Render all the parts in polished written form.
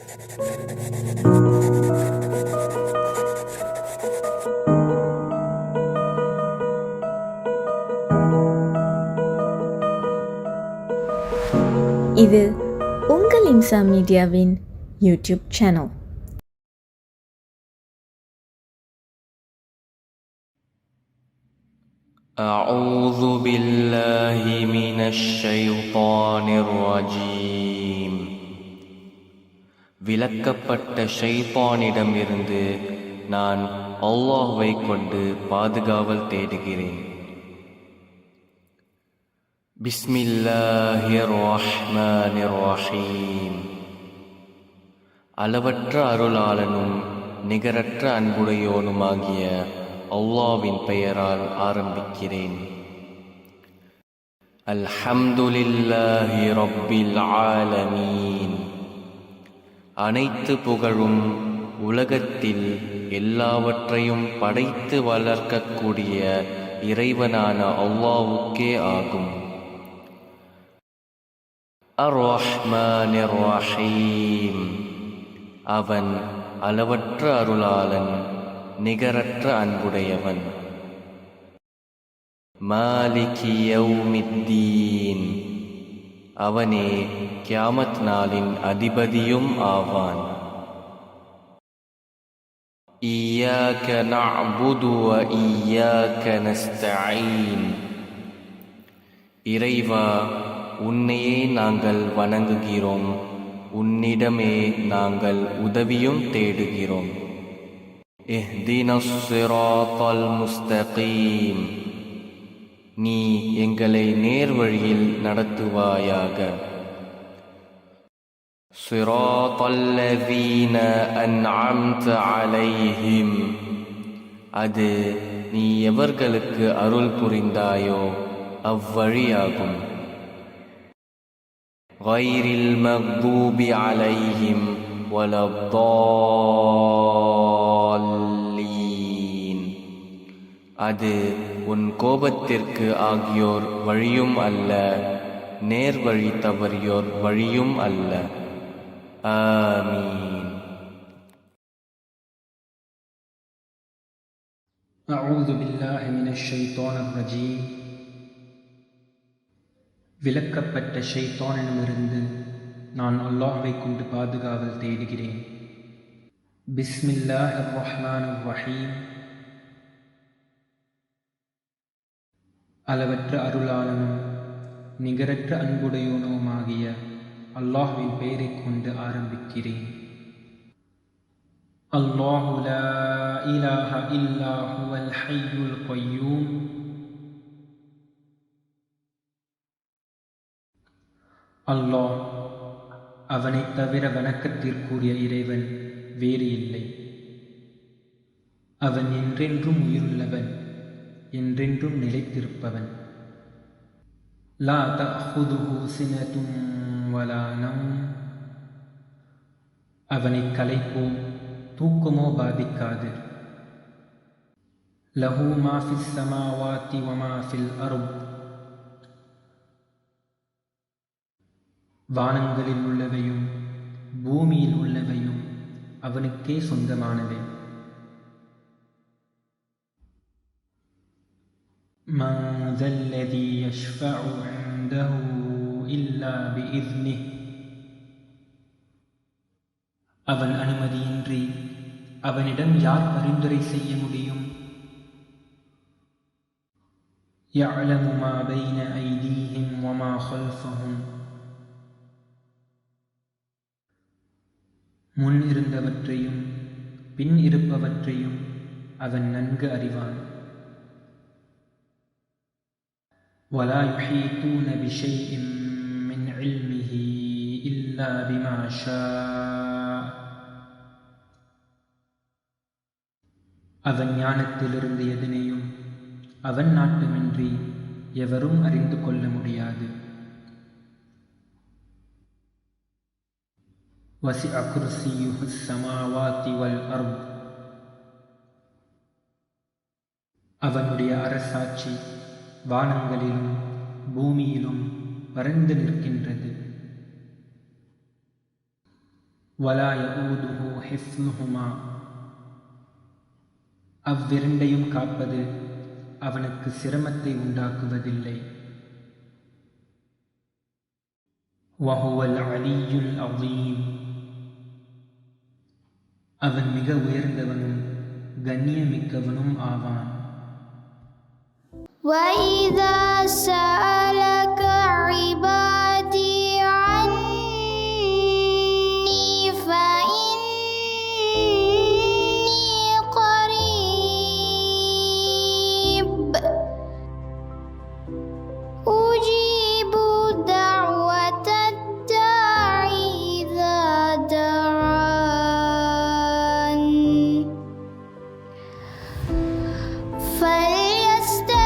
இது உங்கள் இம்சா மீடியாவின் YouTube channel. أعوذ بالله من الشيطان الرجيم. விலக்கப்பட்ட ஷைத்தானிடமிருந்து நான் அல்லாஹ்வை கொண்டு பாதுகாவல் தேடுகிறேன். பிஸ்மில்லாஹிர் ரஹ்மானிர் ரஹீம். அளவற்ற அருளாளனும் நிகரற்ற அன்புடையோனுமாகிய அல்லாஹ்வின் பெயரால் ஆரம்பிக்கிறேன். அல்ஹம்துலில்லாஹி ரப்பில் ஆலமீன். அனைத்து புகழும் உலகத்தில் எல்லாவற்றையும் படைத்து வளர்க்கக்கூடிய இறைவனான அல்லாஹ்வுக்கே ஆகும். அர்-ரஹ்மானிர் ரஹீம். அவன் அளவற்ற அருளாளன், நிகரற்ற அன்புடையவன். மாலிகி யௌமித்தீன். அவனே கியாமத் நாளின் அதிபதியும் ஆவான். இய்யாக நஅ்புது வ இய்யாக நஸ்தஈன். இறைவா, உன்னையே நாங்கள் வணங்குகிறோம், உன்னிடமே நாங்கள் உதவியும் தேடுகிறோம். இஹ்தினஸ் ஸிராத்தல் முஸ்தகீம். நீ எங்களை நேர்வழியில் நடத்துவாயாக. ஸிராத்தல்லதீன அன்அம்த அலைஹிம். அது நீ எவர்களுக்கு அருள் புரிந்தாயோ அவ்வழியாகும். கைரில் மக்தூபி அலைஹிம் வலத்தால்லீன். அது உன் கோபத்திற்கு ஆகியோர் வழியும் அல்ல, நேர்வழி தவறியோர் வழியும் அல்ல. ஆமீன். அஊது பில்லாஹி மினஷ் ஷைத்தானிர் ரஜீம். விலக்கப்பட்ட ஷைத்தானிடமிருந்து நான் அல்லாஹ்வை கொண்டு பாதுகாவல் தேடுகிறேன். பிஸ்மில்லாஹிர் ரஹ்மானிர் ரஹீம். அளவற்ற அருளாளனும் நிகரற்ற அன்புடையோனுமாகிய அல்லாஹ்வின் பெயரைக் கொண்டு ஆரம்பிக்கிறேன். அல்லாஹு லா இலாஹ இல்லா ஹுவல் ஹய்யுல் கய்யூம். அல்லாஹ், அவனைத் தவிர வணக்கத்திற்குரிய இறைவன் வேறு இல்லை. அவன் என்றென்றும் உயிருள்ளவன், என்றென்றும் நிலைத்திருப்பவன். லா தஅஹுதுஹு சினதுன் வலா நௌம். அவனைக் களைப்போ தூக்கமோ பாதிக்காது. லஹு மா ஃபிஸ் ஸமாவாதி வ மா ஃபில் அர்த். வானங்களில் உள்ளவையும் பூமியில் உள்ளவையும் அவனுக்கே சொந்தமானவை. மன் ஸல்லதீ யஷ்ஃபஉ இன்தஹு இல்லா பிஇذ்னிஹ். அவன் அனுமதியின்றி அவனிடம் யார் பரிந்துரை செய்ய முடியும்? யஅலமு மா பைன ஐதீஹிம் வ மா கல்ஃபஹும். முன் இருந்தவற்றையும் பின் இருப்பவற்றையும் அவன் நன்கு அறிவான். وَلَا يُحِيطُونَ بِشَيْءٍ مِّنْ عِلْمِهِ إِلَّا بِمَا شَاءَ. அவன் ஞானத்திலிருந்து எதனையும் அவன் நாட்டமின்றி எவரும் அறிந்து கொள்ள முடியாது. وَسِعَ كُرْسِيُّهُ السَّمَاوَاتِ وَالْأَرْضَ. அவனுடைய அரசாட்சி வானங்களிலும் பூமியிலும் பரந்து நிற்கின்றது. வலா யஊதுஹு ஹிஃப்லுஹுமா, அவ்விரண்டையும் காப்பது அவனுக்கு சிரமத்தை உண்டாக்குவதில்லை. வஹுவல் அலியுல் அஸீம், அவன் மிக உயர்ந்தவனும் கண்ணியமிக்கவனும் ஆவான். وَإِذَا سَأَلَكَ عِبَادِي عَنِّي فَإِنِّي قَرِيبٌ أُجِيبُ دَعْوَةَ الدَّاعِ إِذَا دَعَانِ فَلْيَسْتَجِيبُوا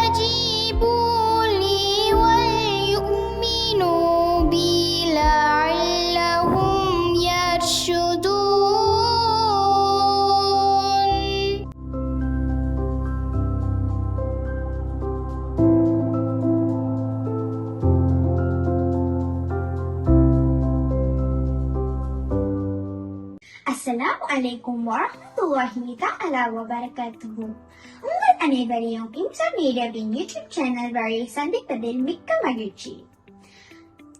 لِي وَلْيُؤْمِنُوا بِي لَعَلَّهُمْ يَرْشُدُونَ. அஸ்ஸலாமு அலைக்கும் வரஹ்மத்துல்லாஹி தஆலா வபரகாத்துஹு. உங்கள் அனைவரையும் இன்சர் மீடியாவின் யூடியூப் சேனல் வழி சந்திப்பதில் மிக்க மகிழ்ச்சி.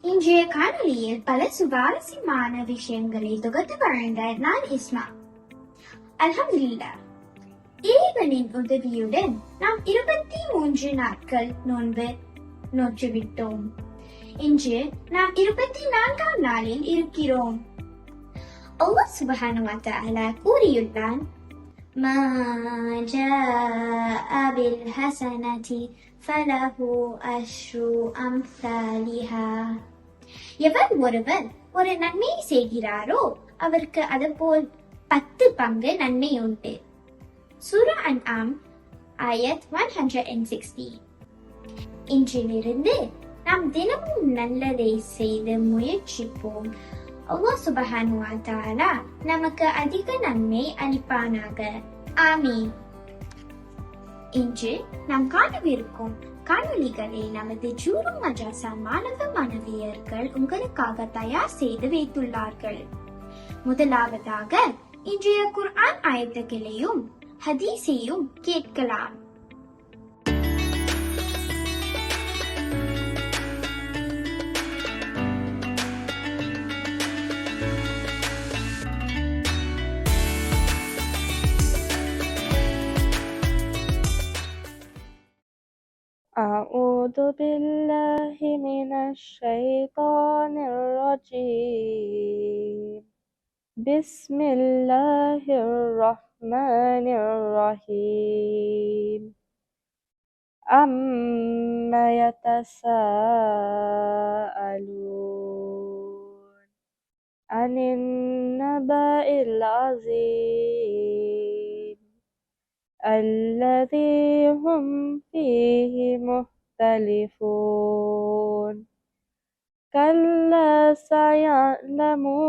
இன்றைய காணொளியில் பல சுவாரஸ்யமான விஷயங்களை தொகுத்து வழங்க நான் இஸ்மா. அல்ஹம்துலில்லாஹ், இறைவனின் உதவியுடன் நாம் 23 நாட்கள் நோன்பு நோற்றுவிட்டோம். இன்று நாம் 24ஆம் நாளில் இருக்கிறோம். அல்லாஹ் சுப்ஹானஹு வ தஆலா கூறியுள்ளான், மா ஜாஅ பில் ஹஸனதி ஃபலஹு அஷ்ரு அம்சாலிஹா. எவர் ஒருவர் ஒரு நன்மையை செய்கிறாரோ அவருக்கு அதுபோல் 10 பங்கு நன்மை உண்டு. சூரா அன்ஆம் ஆயத் 160. இன்றிலிருந்து நாம் தினமும் நல்லதை செய்து முயற்சிப்போம். அல்லாஹ் சுப்ஹானஹு வ தஆலா நமக்கு அதிக நன்மை அளிப்பானாக. ஆமீன். இன்று நாம் காணவிருக்கும் காணொளிகளை நமது ஜூரு மஜாசா மாணவ மாணவியர்கள் உங்களுக்காக தயார் செய்து வைத்துள்ளார்கள். முதலாவதாக இன்றைய குர்ஆன் ஆயத்துகளையும் ஹதீஸையும் கேட்கலாம். أعوذ بالله من الشيطان الرجيم. بسم الله الرحمن الرحيم. أما يتساءلون عن النبأ العظيم الذي هم فيه مختلفون. كلا سيعلمون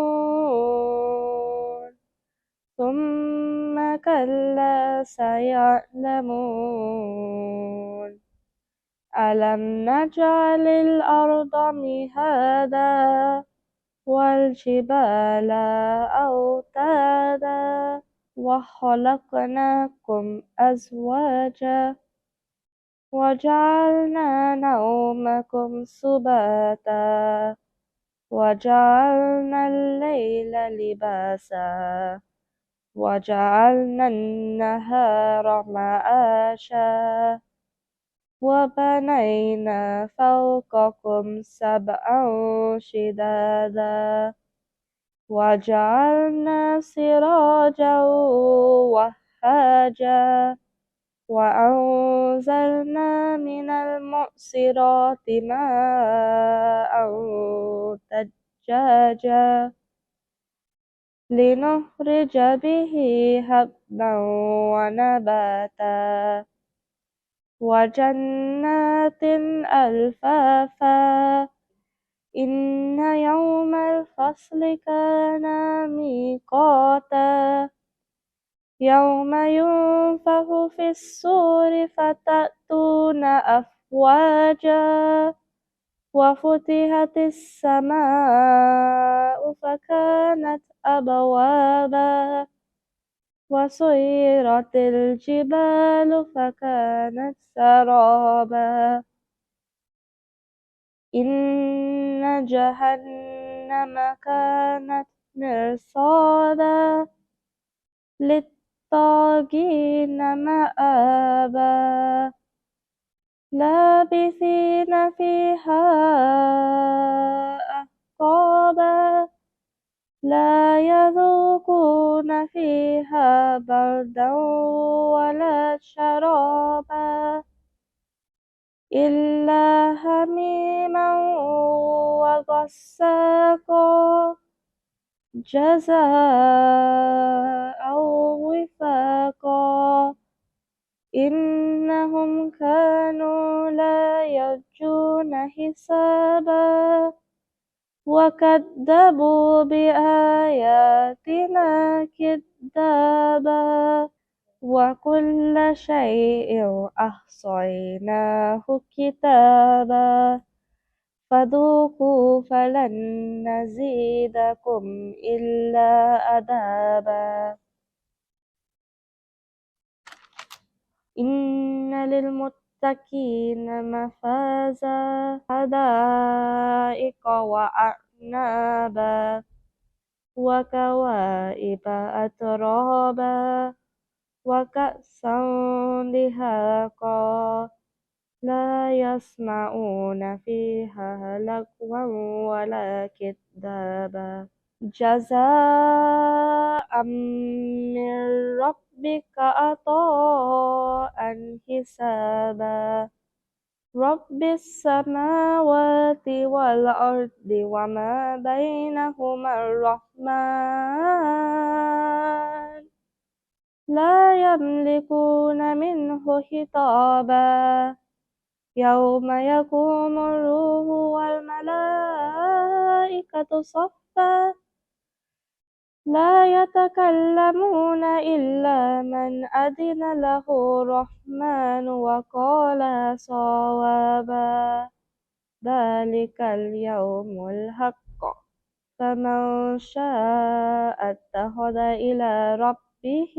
ثم كلا سيعلمون. ألم نجعل الأرض مهادا والجبال أوتادا وخلقناكم أزواجا وجعلنا نومكم سباتا وجعلنا الليل لباسا وجعلنا النهار معاشا وبنينا فوقكم سبعا شدادا وجعلنا سراجا وهاجا وأنزلنا من المعصرات ماء ثجاجا لنخرج به حبا ونباتا وجنات ألفافا إن يوم الفصل كان ميقاتا يوم ينفخ في الصور فتأتون أفواجا وفتحت السماء فكانت أبوابا وسيرت الجبال فكانت سرابا إن جهنم كانت مرصادا للطاغين مآبا لابثين فيها أحقابا لا يذوقون فيها بردا ولا شرابا إلا حميما وغساقا جزاء وفاقا إنهم كانوا لا يرجون حسابا وكذبوا بآياتنا كذابا وكل شيء أحصيناه كتابا فذوقوا فلن نزيدكم إلا عذابا إن للمتقين مفازا حدائق وأعنابا وكواعب أترابا وكأسا دهاقا لا يسمعون فيها لغوا ولا كذابا جزاء من ربك عطاء حسابا رب السماوات والأرض وما بينهما الرحمن لا يملكون منه خطابا يوم يقوم الروح والملائكة صفا لا يتكلمون إلا من أذن له الرحمن وقال صوابا ذلك اليوم الحق فمن شاء اتخذ إلى ربه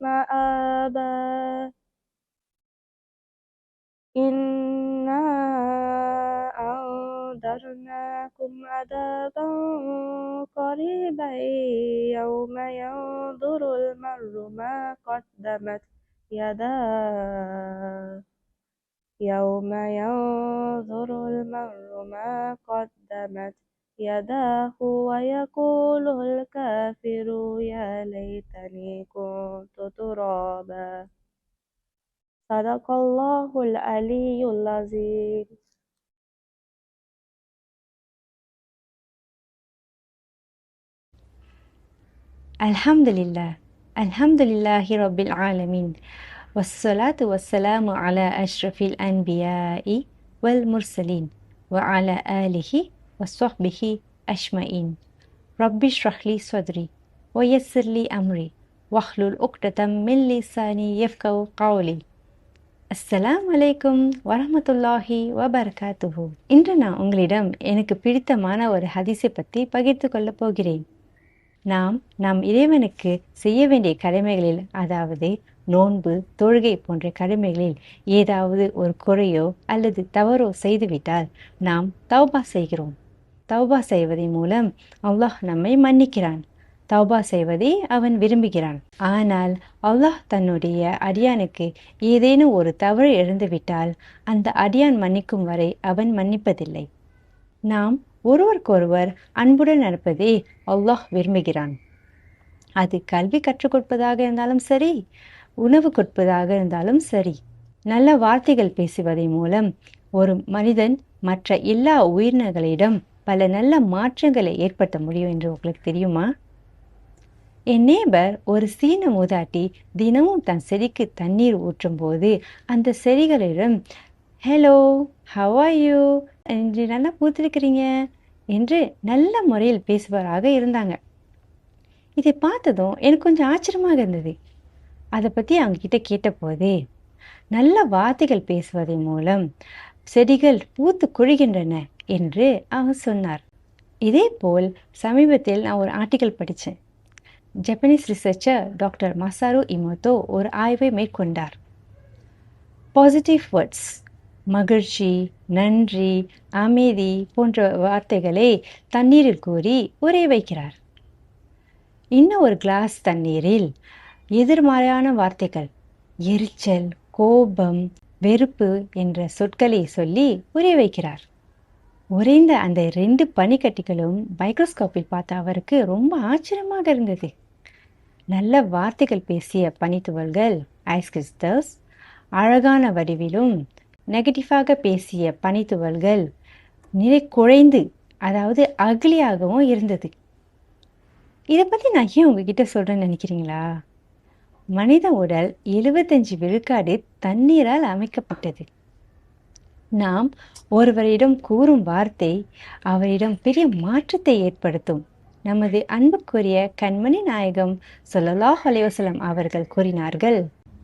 مآبا إنا أنذرناكم عذابا قريبا يوم ينظر المرء ما قدمت يداه ويقول الكافر يا ليتني كنت ترابا صدق الله العلي العظيم. الحمد لله رب العالمين والصلاة والسلام على أشرف الأنبياء والمرسلين وعلى آله وصحبه أجمعين رب اشرح لي صدري ويسر لي أمري واحلل عقدة من لساني يفقهوا قولي. அஸ்ஸலாமு அலைக்கும் வரஹ்மத்துல்லாஹி வபரகாத்துஹு. இன்று நான் உங்களிடம் எனக்கு பிடித்தமான ஒரு ஹதீஸை பற்றி பகிர்ந்து கொள்ளப் போகிறேன். நாம் இறைவனுக்கு செய்ய வேண்டிய கடமைகளில், அதாவது நோன்பு, தொழுகை போன்ற கடமைகளில் ஏதாவது ஒரு குறையோ அல்லது தவறோ செய்துவிட்டால் நாம் தௌபா செய்கிறோம். தௌபா செய்வதன் மூலம் அல்லாஹ் நம்மை மன்னிக்கிறான். தௌபா செய்வதை அவன் விரும்புகிறான். ஆனால் அல்லாஹ் தன்னுடைய அடியானுக்கு ஏதேனும் ஒரு தவறு இழந்துவிட்டால் அந்த அடியான் மன்னிக்கும் வரை அவன் மன்னிப்பதில்லை. நாம் ஒருவருக்கொருவர் அன்புடன் நடப்பதை அல்லாஹ் விரும்புகிறான். அது கல்வி கற்றுக் கொடுப்பதாக இருந்தாலும் சரி, உணவு கொடுப்பதாக இருந்தாலும் சரி, நல்ல வார்த்தைகள் பேசுவதன் மூலம் ஒரு மனிதன் மற்ற எல்லா உயிரினங்களிடம் பல நல்ல மாற்றங்களை ஏற்படுத்த முடியும் என்று உங்களுக்கு தெரியுமா? என் நேபர் ஒரு சீன மூதாட்டி தினமும் தன் செடிக்கு தண்ணீர் ஊற்றும் போது அந்த செடிகளிடம் ஹலோ, ஹவ் ஆர் யூ என்று நல்லா பூத்திருக்கிறீங்க என்று நல்ல முறையில் பேசுபவராக இருந்தாங்க. இதை பார்த்ததும் எனக்கு கொஞ்சம் ஆச்சரியமாக இருந்தது. அதை பற்றி அவங்க கிட்ட கேட்டபோது, நல்ல வார்த்தைகள் பேசுவதன் மூலம் செடிகள் பூத்து குழிகின்றன என்று அவங்க சொன்னார். இதேபோல் சமீபத்தில் நான் ஒரு ஆர்டிக்கல் படித்தேன். Japanese researcher doctor Masaru Emoto ஒரு ஆய்வை மேற்கொண்டார். பாசிட்டிவ் வேர்ட்ஸ், மகிழ்ச்சி, நன்றி, அமைதி போன்ற வார்த்தைகளை தண்ணீரில் கூறி உறைய வைக்கிறார். இன்னும் ஒரு கிளாஸ் தண்ணீரில் எதிர்மறையான வார்த்தைகள், எரிச்சல், கோபம், வெறுப்பு என்ற சொற்களை சொல்லி உறைய வைக்கிறார். உறைந்த அந்த 2 பனிக்கட்டிகளும் மைக்ரோஸ்கோப்பில் பார்த்த அவருக்கு ரொம்ப ஆச்சரியமாக இருந்தது. நல்ல வார்த்தைகள் பேசிய பனித்துவல்கள், ஐஸ் கிறிஸ்டல்ஸ், அழகான வடிவிலும் நெகட்டிவாக பேசிய பனித்துவல்கள் நிறை குறைந்து, அதாவது அகலியாகவும் இருந்தது. இதை பற்றி நான் ஏன் உங்ககிட்ட சொல்கிறேன்னு நினைக்கிறீங்களா? மனித உடல் 75 விழுக்காடு தண்ணீரால் அமைக்கப்பட்டது. நாம் ஒருவரிடம் கூறும் வார்த்தை அவரிடம் பெரிய மாற்றத்தை ஏற்படுத்தும். நமது அன்புக்குரிய கண்மணி நாயகம் ஸல்லல்லாஹு அலைஹி வஸல்லம் அவர்கள் கூறினார்கள்,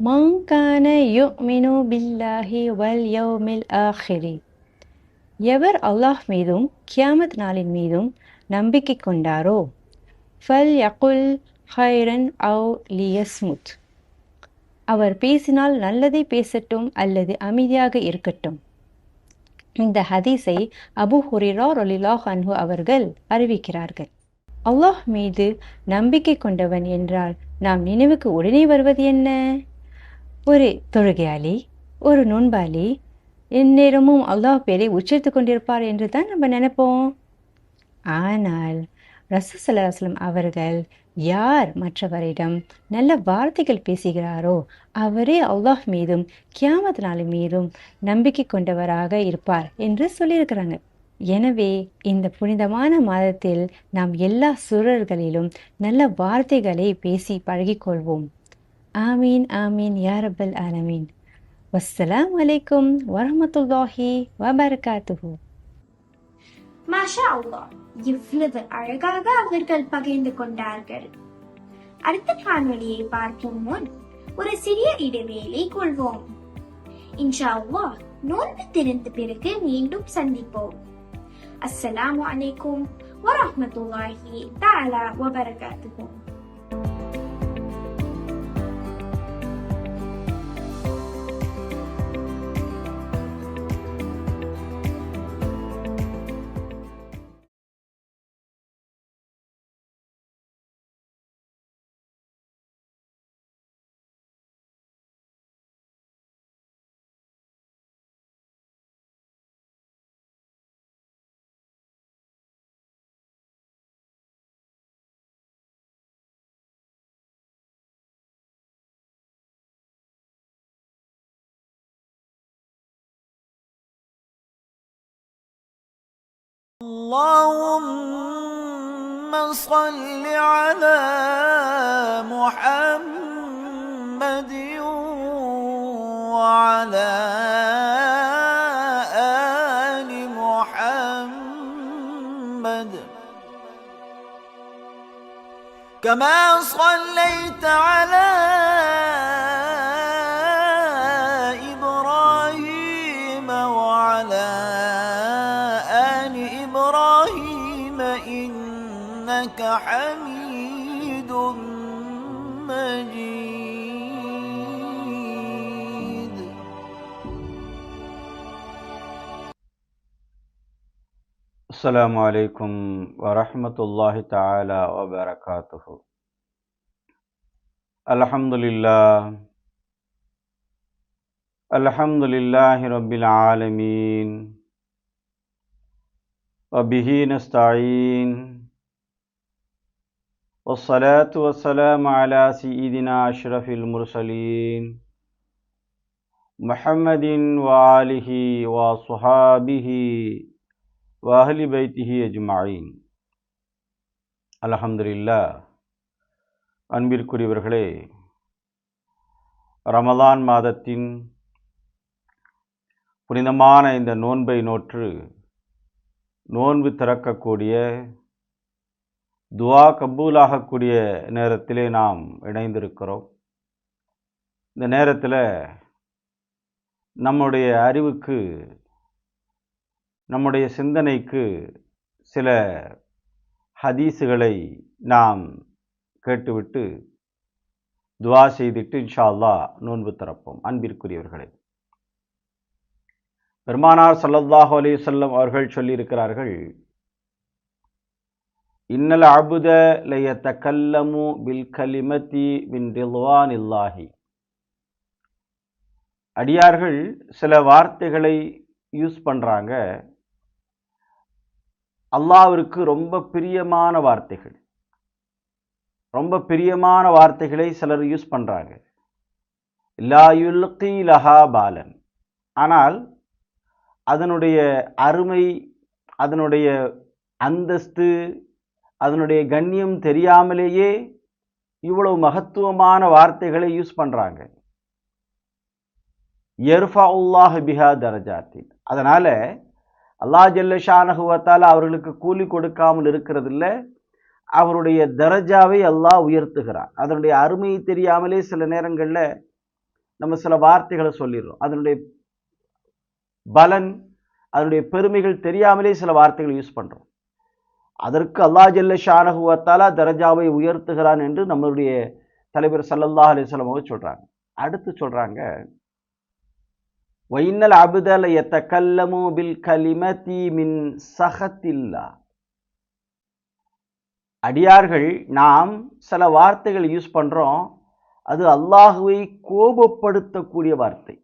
மன் கான யுமினு பில்லாஹி வல் யௌமில் ஆஹிரி, எவர் அல்லாஹ் மீதும் கியாமத் நாளின் மீதும் நம்பிக்கை கொண்டாரோ, ஃபல் யகுல் ஹைரன் அவ் லியஸ்முத், அவர் பேசினால் நல்லதை பேசட்டும் அல்லது அமைதியாக இருக்கட்டும். இந்த ஹதீஸை அபு ஹுரைரா ரலியல்லாஹு அன்ஹு அவர்கள் அறிவிக்கிறார்கள். அல்லாஹ் மீது நம்பிக்கை கொண்டவன் என்றால் நாம் நினைவுக்கு உடனே வருவது என்ன? ஒரு தொழுகையாளி, ஒரு நோன்பாளி, எந்நேரமும் அல்லாஹ் பேரை உச்சரித்து கொண்டிருப்பார் என்று தான் நம்ம நினைப்போம். ஆனால் ரசூல் ஸல்லல்லாஹு அலைஹி வஸல்லம் அவர்கள் யார் மற்றவரிடம் நல்ல வார்த்தைகள் பேசுகிறாரோ அவரே அல்லாஹ் மீதும் கியாமத் நாள் மீதும் நம்பிக்கை கொண்டவராக இருப்பார் என்று சொல்லியிருக்கிறாங்க. எனவே இந்த புனிதமான மாதத்தில் நாம் எல்லா சூழல்களிலும் நல்ல வார்த்தைகளை பேசி பழகிக்கொள்வோம். ஆமீன் ஆமீன் யா ரப்பல் ஆலமீன். வஸ்ஸலாமு அலைக்கும் வரஹ்மத்துல்லாஹி வபரகாத்துஹு. மாஷா அல்லாஹ், இவ்வளவு அழகாக அவர்கள் பகிர்ந்து கொண்டார்கள். அடுத்த காணொளியை பார்க்கும் முன் ஒரு சிறிய இடைவேளை கொள்வோம். இன்ஷா அல்லாஹ் நோன்பு திறந்த பிறகு மீண்டும் சந்திப்போம். அஸ்ஸலாமு அலைக்கும் வரஹ்மத்துல்லாஹி தஆலா வபரகாத்துஹு. اللهم صل على محمد وعلى آل محمد كما صليت على إبراهيم وعلى آل إبراهيم إنك حميد مجيد. السلام عليكم ورحمة الله تعالى وبركاته. الحمد لله رب العالمين وبه نستعين والصلاة والسلام على سيدنا أشرف المرسلين محمد وآله وصحابه وأهل بيته أجمعين. அல்ஹம்துலில்லாஹ். அன்பிற்குரியவர்களே, ரமலான் மாதத்தின் புனிதமான இந்த நோன்பை நோற்று நோன்பு திறக்கக்கூடிய, துஆ கபூலாகக்கூடிய நேரத்திலே நாம் இணைந்திருக்கிறோம். இந்த நேரத்தில் நம்முடைய அறிவுக்கு, நம்முடைய சிந்தனைக்கு சில ஹதீஸுகளை நாம் கேட்டுவிட்டு துவா செய்துட்டு இன்ஷா அல்லாஹ் நோன்பு திறப்போம். அன்பிற்குரியவர்களே, பெருமானார் ஸல்லல்லாஹு அலைஹி வஸல்லம் அவர்கள் சொல்லியிருக்கிறார்கள், இன்னல் அபுத லயதகல்லமு பில் கலிமதி மின் ரிضவானில்லாஹி. அடியார்கள் சில வார்த்தைகளை யூஸ் பண்றாங்க, அல்லாஹ்விற்கு ரொம்ப பிரியமான வார்த்தைகள், ரொம்ப பிரியமான வார்த்தைகளை சிலர் யூஸ் பண்றாங்க. லா யுல்கி லஹா பாலன். ஆனால் அதனுடைய அருமை, அதனுடைய அந்தஸ்து, அதனுடைய கண்ணியம் தெரியாமலேயே இவ்வளவு மகத்துவமான வார்த்தைகளை யூஸ் பண்றாங்க. யர்ஃபஉல்லாஹு பிஹா தரஜாத்தின். அதனால அல்லாஹ் ஜல்ல ஷானஹு வ தஆலா அவர்களுக்கு கூலி கொடுக்காமல் இருக்கிறதில்ல, அவருடைய தரஜாவை அல்லாஹ் உயர்த்துகிறான். அதனுடைய அருமை தெரியாமலே சில நேரங்களில் நம்ம சில வார்த்தைகளை சொல்லிடுறோம். அதனுடைய பலன், அதனுடைய பெருமைகள் தெரியாமலே சில வார்த்தைகளை யூஸ் பண்றோம். அதற்கு அல்லாஹ் ஜல்ல ஷானஹு வ தஆலா தரஜாவை உயர்த்துகிறான் என்று நம்மளுடைய தலைவர் ஸல்லல்லாஹு அலைஹி வஸல்லம் அவங்க சொல்றாங்க. அடுத்து சொல்றாங்க, வைன்னல் அப்த லயதகல்லமு பில் கலிமதி மின் சஹத்தில்லா. அடியார்கள் நாம் சில வார்த்தைகள் யூஸ் பண்றோம், அது அல்லாஹுவை கோபப்படுத்தக்கூடிய வார்த்தை.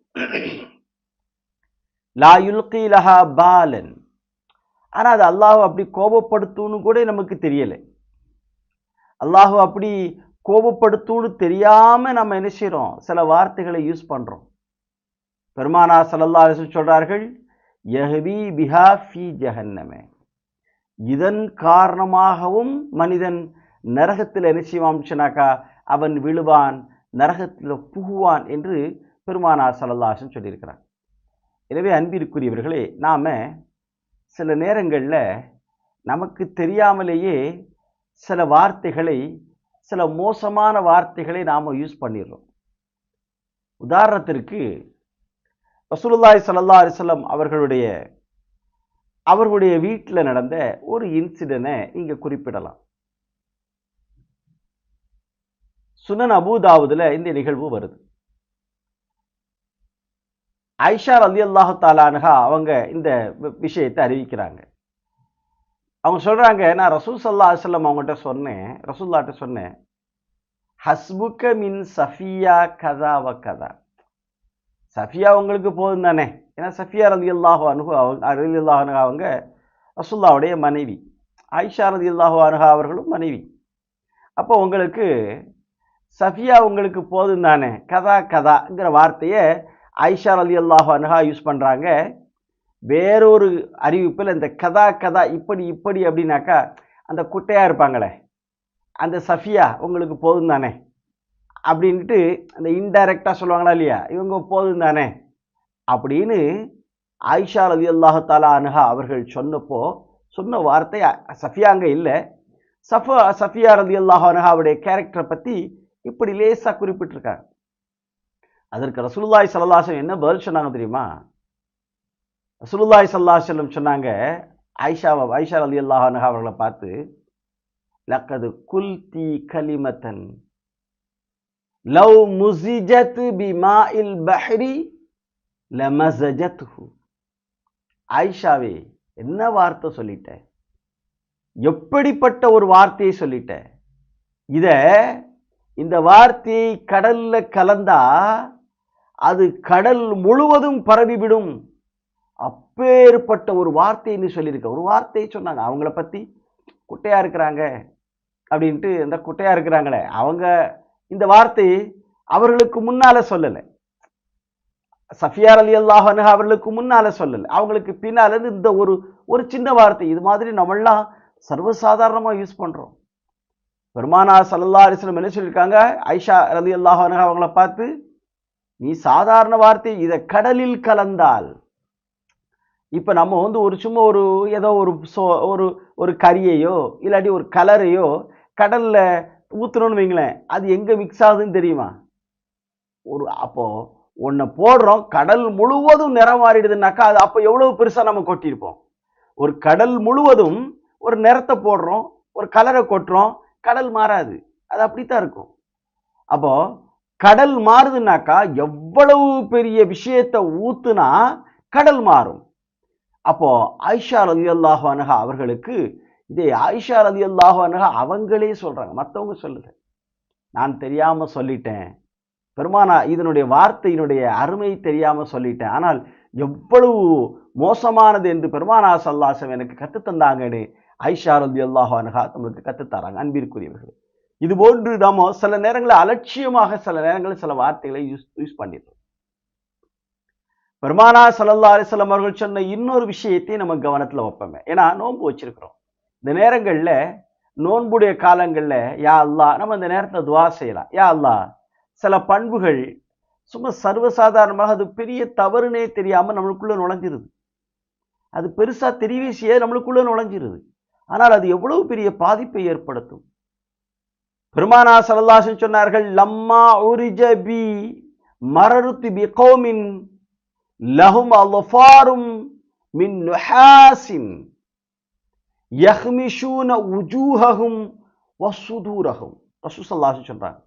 லா யுல்கி லஹா பாலன். ஆனா அது அல்லாஹ் அப்படி கோபப்படுத்தும்னு கூட நமக்கு தெரியல. அல்லாஹ் அப்படி கோபப்படுத்தும்னு தெரியாம நம்ம என்ன செய்றோம், சில வார்த்தைகளை யூஸ் பண்றோம். பெருமானார் ஸல்லல்லாஹு அலைஹி வஸல்லம் சொல்றார்கள், யஹ்வி பிஹா ஃபீ ஜஹன்னம. இதன் காரணமாகவும் மனிதன் நரகத்தில் என்ன செய்வான் சொன்னாக்கா, அவன் விழுவான், நரகத்தில் புகுவான் என்று பெருமானார் ஸல்லல்லாஹு அலைஹி வஸல்லம் சொல்லியிருக்கிறார். எனவே அன்பிற்குரியவர்களே, நாம சில நேரங்களில் நமக்கு தெரியாமலேயே சில வார்த்தைகளை, சில மோசமான வார்த்தைகளை நாம் யூஸ் பண்ணிடுறோம். உதாரணத்திற்கு ரசூலுல்லாஹி ஸல்லல்லாஹு அலைஹி வஸல்லம் அவர்களுடைய வீட்டில் நடந்த ஒரு இன்சிடென்ட்டை இங்கே குறிப்பிடலாம். சுனன் அபூதாவுதுல இந்த நிகழ்வு வருது. ஆயிஷா ரலியல்லாஹு தஆலா அன்ஹா அவங்க இந்த விஷயத்தை அறிவிக்கிறாங்க. அவங்க சொல்றாங்க, நான் ரசூல் ஸல்லல்லாஹு அலைஹி வஸல்லம் அவங்கள்ட்ட சொன்னேன், ரசூலுல்லாஹ்ட்ட சொன்னேன், ஹஸ்புக மின் சஃபியா கதா வ கதா. சஃபியா உங்களுக்கு போதும் தானே? ஏன்னா சஃபியா ரலியல்லாஹு அன்ஹா அவங்க ரசூலுல்லாஹ்வுடைய மனைவி, ஆயிஷா ரலியல்லாஹு அன்ஹா அவர்களும் மனைவி. அப்போ உங்களுக்கு சஃபியா உங்களுக்கு போதும் தானே, கதா கதாங்கிற வார்த்தையை ஆயிஷா ரலியல்லாஹு அன்ஹா யூஸ் பண்றாங்க. வேறொரு அறிவிப்பில் இந்த கதா கதா இப்படி இப்படி அப்படின்னாக்கா, அந்த குட்டையா இருப்பாங்களே அந்த சஃபியா உங்களுக்கு போதும் தானே அப்படின்ட்டு அந்த இன்டைரக்டா சொல்லுவாங்களா இல்லையா, இவங்க போதும் தானே அப்படின்னு ஆயிஷா ரலியல்லாஹு தஆலா அன்ஹா அவர்கள் சொன்ன வார்த்தை சஃபியா அங்கே இல்லை, சஃபியா ரலியல்லாஹு அன்ஹாவுடைய கேரக்டரை பற்றி இப்படி லேசாக குறிப்பிட்டிருக்காங்க. அதற்கு ரசூலுல்லாஹி ஸல்லல்லாஹு அலைஹி வஸல்லம் என்ன பதில் சொன்னாங்க தெரியுமா? ரசூலுல்லாஹி ஸல்லல்லாஹு அலைஹி வஸல்லம் சொன்னாங்க, ஆயிஷா ரலியல்லாஹு அன்ஹா அவர்களை பார்த்து, லக்கது குல்தி கலிமத்தன் லவ் முஸிஜத் பிமாஇல் பஹ்ரி லமஸஜத்ஹு. ஆயிஷாவே, என்ன வார்த்தை சொல்லிட்ட, எப்படிப்பட்ட ஒரு வார்த்தையை சொல்லிட்ட, இந்த வார்த்தையை கடல்ல கலந்தா அது கடல் முழுவதும் பரவிவிடும், அப்பேற்பட்ட ஒரு வார்த்தைன்னு சொல்லியிருக்க. ஒரு வார்த்தையை சொன்னாங்க அவங்கள பத்தி, குட்டையா இருக்கிறாங்க அப்படின்ட்டு. இந்த குட்டையா இருக்கிறாங்களே அவங்க இந்த வார்த்தையை அவர்களுக்கு முன்னால சொல்லலை, சஃபியா ரலியல்லாஹு அன்ஹா அவர்களுக்கு முன்னால சொல்லலை, அவங்களுக்கு பின்னால இருந்து இந்த ஒரு சின்ன வார்த்தை. இது மாதிரி நம்மெல்லாம் சர்வசாதாரணமா யூஸ் பண்றோம். பெருமானார் ஸல்லல்லாஹு அலைஹி வஸல்லம் என்ன சொல்லியிருக்காங்க, ஆயிஷா ரலியல்லாஹு அன்ஹா அவங்கள பார்த்து, நீ சாதாரண வார்த்தை இதை கடலில் கலந்தால், இப்போ நம்ம சும்மா ஏதோ ஒரு கறியையோ இல்லாட்டி ஒரு கலரையோ கடல்ல ஊத்துறோம்னு வைங்களேன், அது எங்க மிக்ஸ் ஆகுதுன்னு தெரியுமா? அப்போ ஒன்றை போடுறோம், கடல் முழுவதும் நிறம் மாறிடுதுன்னாக்கா அது அப்போ எவ்வளவு பெருசா நம்ம கொட்டியிருப்போம். ஒரு கடல் முழுவதும் ஒரு நிறத்தை போடுறோம், ஒரு கலரை கொட்டுறோம், கடல் மாறாது. அது அப்படித்தான் இருக்கும். அப்போ கடல் மாறுதுன்னாக்கா எவ்வளவு பெரிய விஷயத்தை ஊத்துனா கடல் மாறும். அப்போ ஆயிஷா ரலியல்லாஹு அன்ஹா அவர்களுக்கு இதே ஆயிஷா ரலியல்லாஹு அன்ஹா அவங்களே சொல்றாங்க, மற்றவங்க சொல்லுது, நான் தெரியாம சொல்லிட்டேன் பெருமானா, இதனுடைய வார்த்தையினுடைய அருமை தெரியாம சொல்லிட்டேன், ஆனால் எவ்வளவு மோசமானது என்று பெருமானா ஸல்லல்லாஹு அலைஹி வஸல்லம் எனக்கு கற்றுத்தந்தாங்கன்னு ஆயிஷா ரலியல்லாஹு அன்ஹா நம்மளுக்கு கற்றுத்தராங்க. அன்பிற்குரியவர்கள், இது போன்று நாம சில நேரங்களில் அலட்சியமாக சில நேரங்களில் சில வார்த்தைகளை யூஸ் பண்ணிடுறோம். பெருமானா ஸல்லல்லாஹு அலைஹி வஸல்லம் அவர்கள் சொன்ன இன்னொரு விஷயத்தை நம்ம கவனத்தில் வைப்போமே. ஏன்னா நோன்பு வச்சிருக்கிறோம். இந்த நேரங்களில் நோன்புடைய காலங்களில் யா அல்லாஹ் நம்ம இந்த நேரத்தில் துவா செய்யலாம். யா அல்லாஹ், சில பண்புகள் சும்மா சர்வசாதாரணமாக அது பெரிய தவறுனே தெரியாமல் நம்மளுக்குள்ள நுழைஞ்சிருது. அது பெருசா தெரியவே செய்ய நம்மளுக்குள்ள நுழைஞ்சிருது. ஆனால் அது எவ்வளவு பெரிய பாதிப்பை ஏற்படுத்தும். பெருமானா ஸல்லல்லாஹு அலைஹி வஸல்லம் சொன்னார்கள், லம்மா உரிஜ பி மரருத்து பி கௌமின் லஹும் அல்ஃபாரும் மின் நுஹாசின் யஹ்மிஷூன உஜூஹஹும் வஸுதூரஹும். ரசூல் ஸல்லல்லாஹு அலைஹி வஸல்லம் சொல்றாங்க,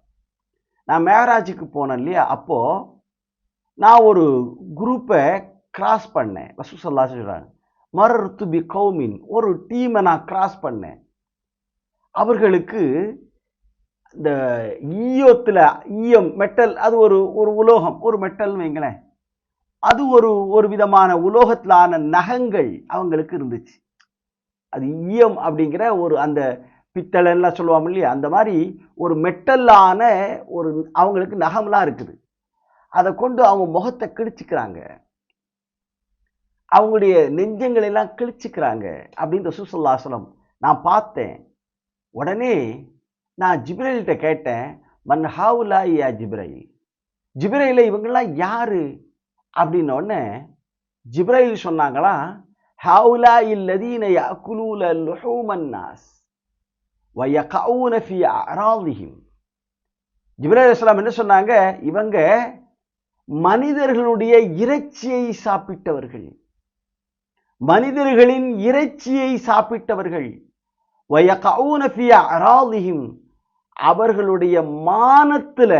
நான் மேராஜுக்கு போனேன் இல்லையா, அப்போ நான் ஒரு குரூப்பை கிராஸ் பண்ணேன். ரசூல் ஸல்லல்லாஹு அலைஹி வஸல்லம் சொல்றாங்க, மரருத்து பி கௌமின், ஒரு டீமை நான் கிராஸ் பண்ணேன். அவர்களுக்கு இந்த ஈயம் மெட்டல், அது ஒரு உலோகம், ஒரு மெட்டல் வைங்களேன், அது ஒரு விதமான உலோகத்திலான நகங்கள் அவங்களுக்கு இருந்துச்சு. அது ஈயம் அப்படிங்கிற ஒரு அந்த பித்தளைலாம் சொல்லுவாங்க இல்லையா, அந்த மாதிரி ஒரு மெட்டலான ஒரு அவங்களுக்கு நகம்லாம் இருக்குது. அதை கொண்டு அவங்க முகத்தை கிழிச்சிக்கிறாங்க, அவங்களுடைய நெஞ்சங்களை எல்லாம் கிழிச்சிக்கிறாங்க அப்படின்னு ரசூல் ஸல்லல்லாஹு அலைஹி வஸல்லம் நான் பார்த்தேன். உடனே நான் ஜிப்ரைல்கிட்ட கேட்டேன், மன் ஹாவுலாய் யா ஜிப்ரைல், ஜிப்ரைல இவங்கெல்லாம் யாரு அப்படின்ன உடனே ஜிப்ரைல் சொன்னாங்களா, ஹாவுலா இல்லதீன யாக்குலூன லுஹூமன் நாஸ் வ யகஊன ஃபீ அராதிஹிம். ஜிப்ரைல் அலைஹிஸ்ஸலாம் என்ன சொன்னாங்க, இவங்க மனிதர்களுடைய இறைச்சியை சாப்பிட்டவர்கள், மனிதர்களின் இறைச்சியை சாப்பிட்டவர்கள், வ யகஊன ஃபீ அராதிஹிம், அவர்களுடைய மானத்துல,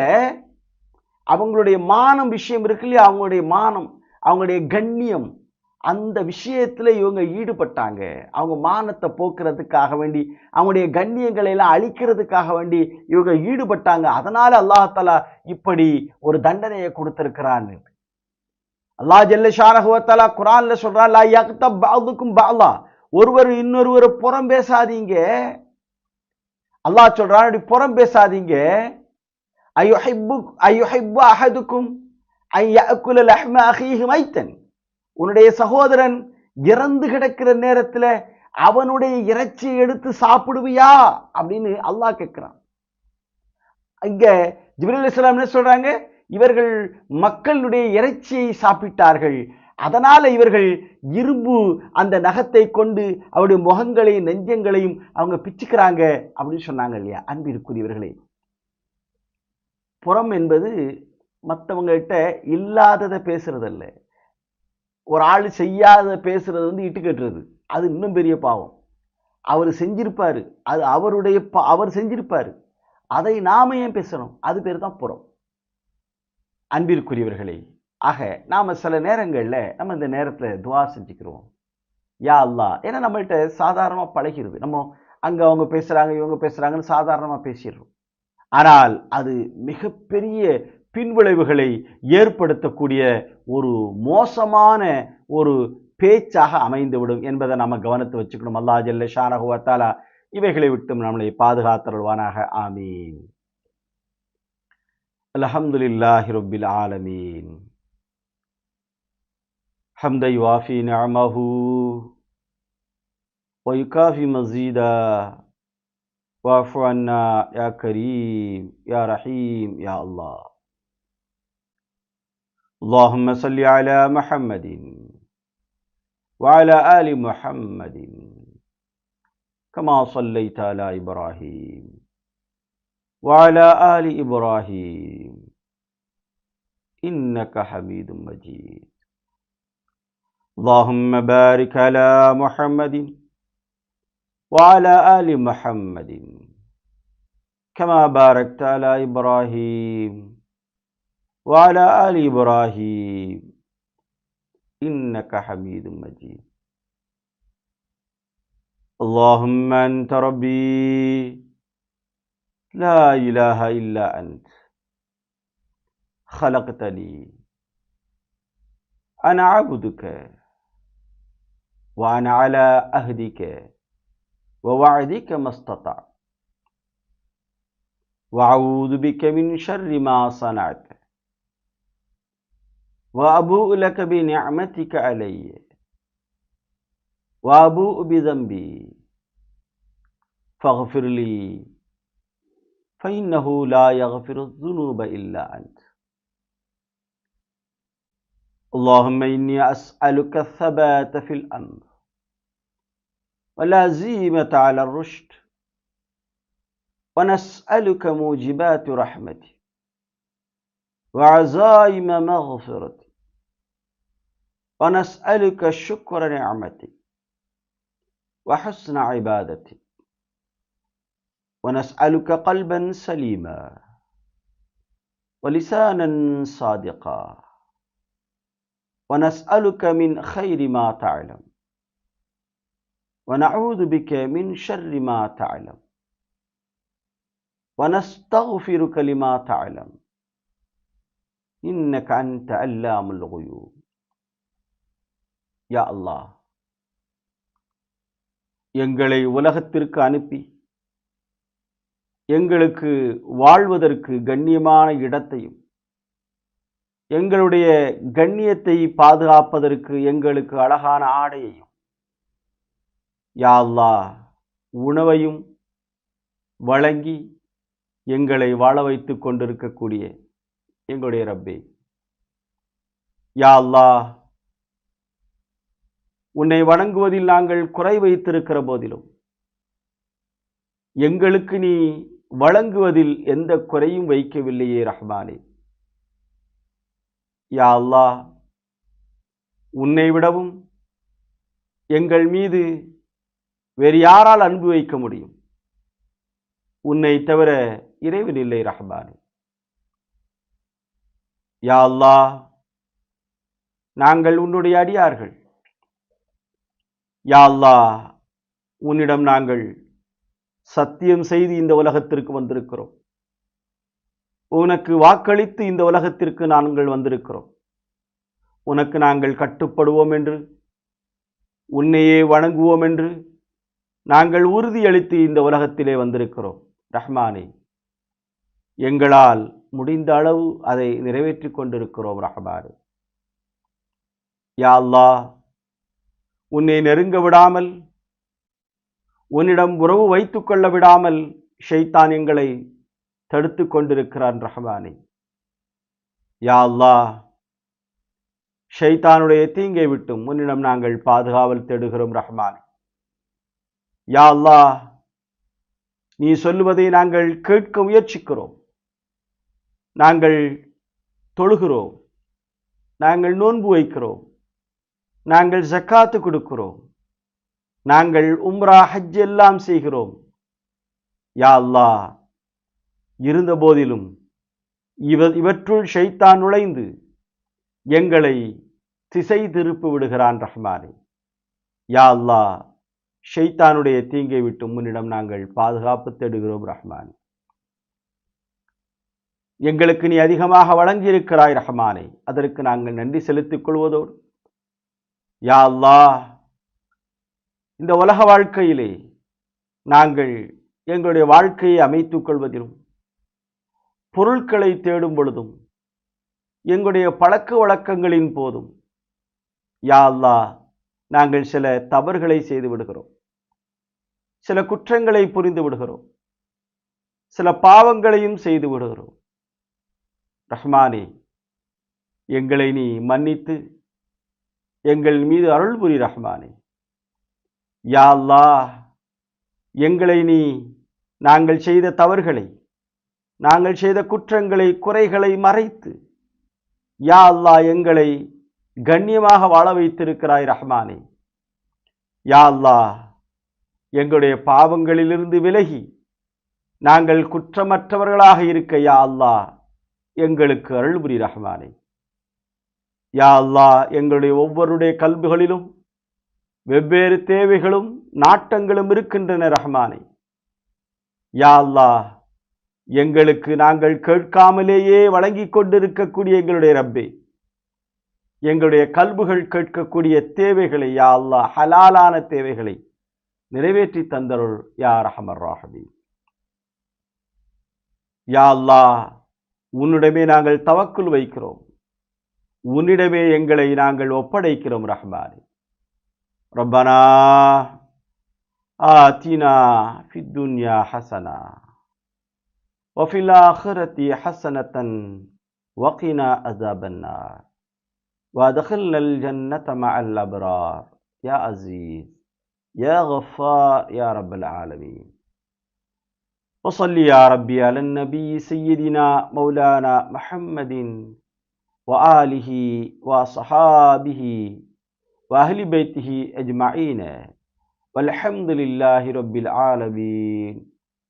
அவங்களுடைய மானம் விஷயம் இருக்கு இல்லையா, அவங்களுடைய மானம், அவங்களுடைய கண்ணியம், அந்த விஷயத்துல இவங்க ஈடுபட்டாங்க. அவங்க மானத்தை போக்குறதுக்காக வேண்டி, அவங்களுடைய கண்ணியங்களை எல்லாம் அழிக்கிறதுக்காக வேண்டி இவங்க ஈடுபட்டாங்க. அதனால அல்லாஹ் தஆலா இப்படி ஒரு தண்டனையை கொடுத்திருக்கிறான். அல்லாஹ் ஜல்ல ஷானஹு வ தஆலா குர்ஆன்ல சொல்றான், லா யக்தப் பஅதுக்கும் பஅலா, ஒருவர் இன்னொருவரை புறம் பேசாதீங்க. அல்லாஹ் சொல்றான், அப்படி புறம் பேசாதீங்க. ஐயுஹிப்பு அஹதுக்கும் அன் யஅகுல லஹ்ம அஹீஹி மைத்தன், உன்னுடைய சகோதரன் இறந்து கிடக்கிற நேரத்துல அவனுடைய இறைச்சியை எடுத்து சாப்பிடுவியா அப்படின்னு அல்லாஹ் கேட்கிறான். இங்க ஜிப்ரீல் அலைஹிஸ்ஸலாம் என்ன சொல்றாங்க, இவர்கள் மக்களுடைய இறைச்சியை சாப்பிட்டார்கள், அதனால இவர்கள் இரும்பு அந்த நகத்தை கொண்டு அவருடைய முகங்களையும் நெஞ்சங்களையும் அவங்க பிச்சுக்கிறாங்க அப்படின்னு சொன்னாங்க இல்லையா. அன்பிற்குரியவர்களே, புறம் என்பது மற்றவங்ககிட்ட இல்லாததை பேசுறதல்ல, ஒரு ஆள் செய்யாத பேசுறது இட்டு கட்டுறது, அது இன்னும் பெரிய பாவம். அவர் செஞ்சிருப்பாரு, அது அவர் செஞ்சிருப்பாரு, அதை நாம ஏன் பேசணும், அது பேர் தான் புறம். அன்பிற்குரியவர்களே, ஆக நாம சில நேரங்கள்ல நம்ம இந்த நேரத்துல துவா செஞ்சுக்கிறோம், யா அல்லாஹ், ஏன்னா நம்மள்கிட்ட சாதாரணமா பழகிறது, நம்ம அங்க அவங்க பேசுறாங்க இவங்க பேசுறாங்கன்னு சாதாரணமா பேசிடுறோம். ஆனால் அது மிகப்பெரிய பின்விளைவுகளை ஏற்படுத்தக்கூடிய ஒரு மோசமான ஒரு பேச்சாக அமைந்துவிடும் என்பதை நம்ம கவனத்தை வச்சுக்கணும். அல்லாஹ் ஜல்ல ஷானஹு வ தஆலா இவைகளை விட்டும் நம்மளை பாதுகாத்தருள்வானாக. ஆமீன். அல்ஹம்துலில்லாஹி ரப்பில் ஆலமீன். ஹம்த யுவாஃபி நிஅமஹு வ யுகாஃபி மஸீதா வஅஃபு அன்னா யா கரீம் யா ரஹீம் யா அல்லாஹ். اللهم صل على محمد وعلى آل محمد كما صليت على إبراهيم وعلى آل إبراهيم إنك حميد مجيد. اللهم بارك على محمد وعلى آل محمد كما باركت على إبراهيم وعلى آل إبراهيم إنك حميد مجيد. اللهم أنت ربي لا إله إلا أنت خلقتني أنا عبدك وأنا على عهدك ووعدك ما استطعت وأعوذ بك من شر ما صنعت وأبوء لك بنعمتك علي وأبوء بذنبي فاغفر لي فإنه لا يغفر الذنوب إلا أنت. اللهم إني أسألك الثبات في الأمر والعزيمة على الرشد ونسألك موجبات رحمتي وعزائم مغفرتي ونسألك شكر نعمتي وحسن عبادتي ونسألك قلبا سليما ولسانا صادقا ونسألك من خير ما تعلم ونعوذ بك من شر ما تعلم ونستغفرك لما تعلم إنك أنت علام الغيوب. யா அல்லாஹ், எங்களை உலகத்திற்கு அனுப்பி எங்களுக்கு வாழ்வதற்கு கண்ணியமான இடத்தையும் எங்களுடைய கண்ணியத்தை பாதுகாப்பதற்கு எங்களுக்கு அழகான ஆடையையும், யா அல்லாஹ், உணவையும் வழங்கி எங்களை வாழ வைத்து கொண்டிருக்கக்கூடிய எங்களுடைய ரப்பே, யா அல்லாஹ், உன்னை வணங்குவதில் நாங்கள் குறை வைத்திருக்கிற போதிலும் எங்களுக்கு நீ வழங்குவதில் எந்த குறையும் வைக்கவில்லையே ரஹ்மானே. யா அல்லாஹ், உன்னை விடவும் எங்கள் மீது வேறு யாரால் அன்பு வைக்க முடியும்? உன்னை தவிர இறைவன் இல்லை ரஹ்மானே. யா அல்லாஹ், நாங்கள் உன்னுடைய அடியார்கள். யா அல்லாஹ், உன்னிடம் நாங்கள் சத்தியம் செய்து இந்த உலகத்திற்கு வந்திருக்கிறோம். உனக்கு வாக்களித்து இந்த உலகத்திற்கு நாங்கள் வந்திருக்கிறோம். உனக்கு நாங்கள் கட்டுப்படுவோம் என்று, உன்னையே வணங்குவோம் என்று நாங்கள் உறுதியளித்து இந்த உலகத்திலே வந்திருக்கிறோம். ரஹ்மானே, எங்களால் முடிந்த அளவு அதை நிறைவேற்றி கொண்டிருக்கிறோம். ரஹ்மானே, யா அல்லாஹ், உன்னை நெருங்க விடாமல், உன்னிடம் உறவு வைத்துக் கொள்ள விடாமல் ஷைத்தான் எங்களை தடுத்து கொண்டிருக்கிறான். ரஹ்மானே, யா அல்லாஹ், ஷைத்தானுடைய தீங்கை விட்டும் உன்னிடம் நாங்கள் பாதுகாவல் தேடுகிறோம். ரஹ்மானே, யா அல்லாஹ், நீ சொல்லுவதை நாங்கள் கேட்க முயற்சிக்கிறோம். நாங்கள் தொழுகிறோம், நாங்கள் நோன்பு வைக்கிறோம், நாங்கள் ஜக்காத்து கொடுக்கிறோம், நாங்கள் உம்ரா ஹஜ் எல்லாம் செய்கிறோம். யா அல்லாஹ், இருந்த போதிலும் இவற்றுள் ஷைத்தான் நுழைந்து எங்களை திசை திருப்பி விடுகிறான். ரஹ்மானே, யா அல்லாஹ், ஷைத்தானுடைய தீங்கை விட்டு முன்னிடம் நாங்கள் பாதுகாப்பு தேடுகிறோம். ரஹ்மானே, எங்களுக்கு நீ அதிகமாக வழங்கியிருக்கிறாய். ரஹ்மானே, அதற்கு நாங்கள் நன்றி செலுத்திக் கொள்வதோடு, யா அல்லாஹ், இந்த உலக வாழ்க்கையிலே நாங்கள் எங்களுடைய வாழ்க்கையை அமைத்துக் கொள்வதிலும், பொருட்களை தேடும் பொழுதும், எங்களுடைய பழக்க வழக்கங்களின் போதும், யா அல்லாஹ், நாங்கள் சில தவறுகளை செய்து விடுகிறோம், சில குற்றங்களை புரிந்து விடுகிறோம், சில பாவங்களையும் செய்து விடுகிறோம். ரஹ்மானே, எங்களை நீ மன்னித்து எங்கள் மீது அருள் புரி. ரஹ்மானே, யா அல்லாஹ், எங்களை நீ நாங்கள் செய்த தவறுகளை, நாங்கள் செய்த குற்றங்களை, குறைகளை மறைத்து, யா அல்லாஹ், எங்களை கண்ணியமாக வாழ வைத்திருக்கிறாய். ரஹ்மானே, யா அல்லாஹ், எங்களுடைய பாவங்களிலிருந்து விலகி நாங்கள் குற்றமற்றவர்களாக இருக்க யா அல்லாஹ் எங்களுக்கு அருள் புரி ரஹ்மானே. யா அல்லாஹ் எங்களுடைய ஒவ்வொருடைய கல்புகளிலும் வெவ்வேறு தேவைகளும் நாட்டங்களும் இருக்கின்றன ரஹ்மானே. யா அல்லாஹ் எங்களுக்கு நாங்கள் கேட்காமலேயே வழங்கி கொண்டிருக்கக்கூடிய எங்களுடைய ரப்பே, எங்களுடைய கல்புகள் கேட்கக்கூடிய தேவைகளை யா அல்லாஹ் ஹலாலான தேவைகளை நிறைவேற்றி தந்தருள் யா ரஹ்மர் ராஹிமீன். யா அல்லாஹ் உன்னிடமே நாங்கள் தவக்குல் வைக்கிறோம், உன்னிடமே எங்களை நாங்கள் ஒப்படைக்கிறோம் ரஹ்மானே. ரப்பனா ஆத்தினா ஃபித் துன்யா ஹஸனா வஃபில் ஆখিরাতি ஹஸனத்தன் வகினா அஸாபன்னார் வஅத்கில்னல் ஜன்னத மஅல் அப்ரார் யா அஸீஸ் யா கஃபார் யா ரப்பல் ஆலமீன். وصل يا ربي على النبي سيدنا مولانا محمد وآله وصحابه وأهل بيته أجمعين والحمد لله رب العالمين.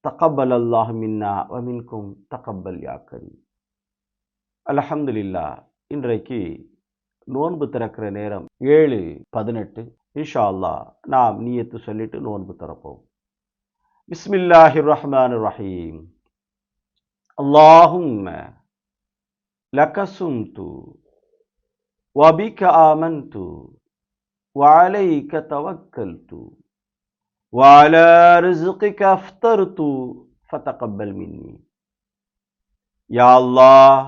تقبل الله منا ومنكم تقبل يا كريم. الحمد لله. இன்றைக்கு நோன்பு திறக்கிற நேரம் 7:18. இன்ஷா அல்லாஹ் நாம் நியத்து சொல்லிட்டு நோன்பு திறப்போம். பிஸ்மில்லாஹிர் ரஹ்மானிர் ரஹீம். அல்லாஹும்ம லக சும்து வபிக ஆமன்து வஅலைக தவக்கல்து வஅலா ரிஸ்கிக அஃப்தர்து ஃபதகப்பல் மின்னி. யா அல்லாஹ்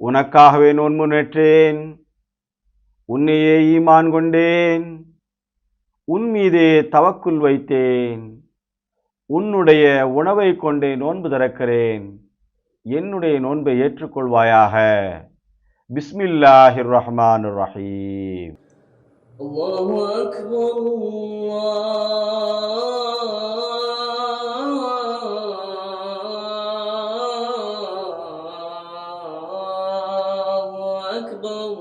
உனக்காகவே நோன்பு நோற்றேன், உன்னையே ஈமான் கொண்டேன், உன் மீதே தவக்குல் வைத்தேன், உன்னுடைய உணவை கொண்டே நோன்பு திறக்கிறேன், என்னுடைய நோன்பை ஏற்றுக்கொள்வாயாக. பிஸ்மில்லாஹிர் ரஹ்மானிர் ரஹீம். அல்லாஹு அக்பர் அல்லாஹு அக்பர்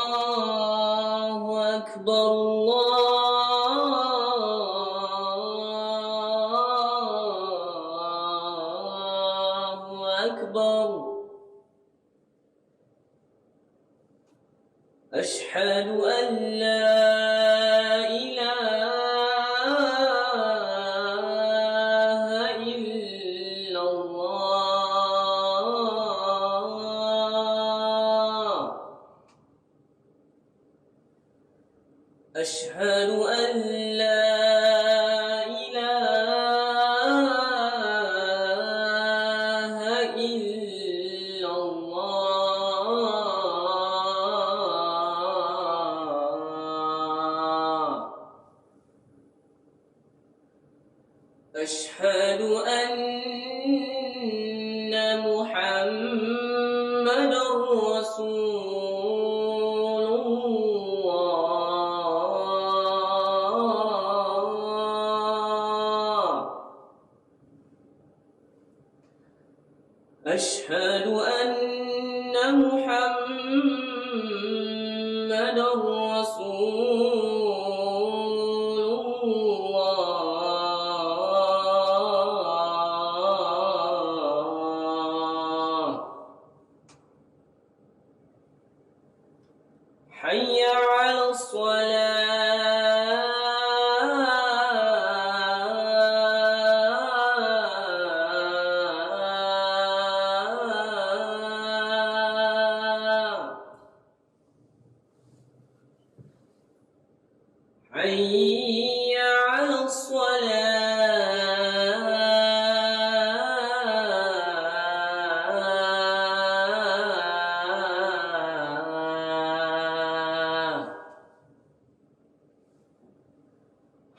அல்லாஹு அக்பர் அல்லாஹு அக்பர். أشهد أن لا إله إلا الله. أشهد أن لا إله إلا الله. أشهد أن محمدا رسول الله. أشهد أن محمدا رسول الله. حي على الصلاة. حي على الصلاة.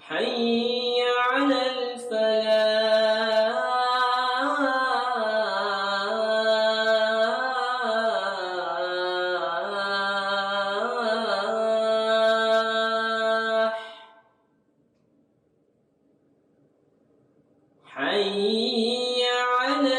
حي على الفلاح. حي على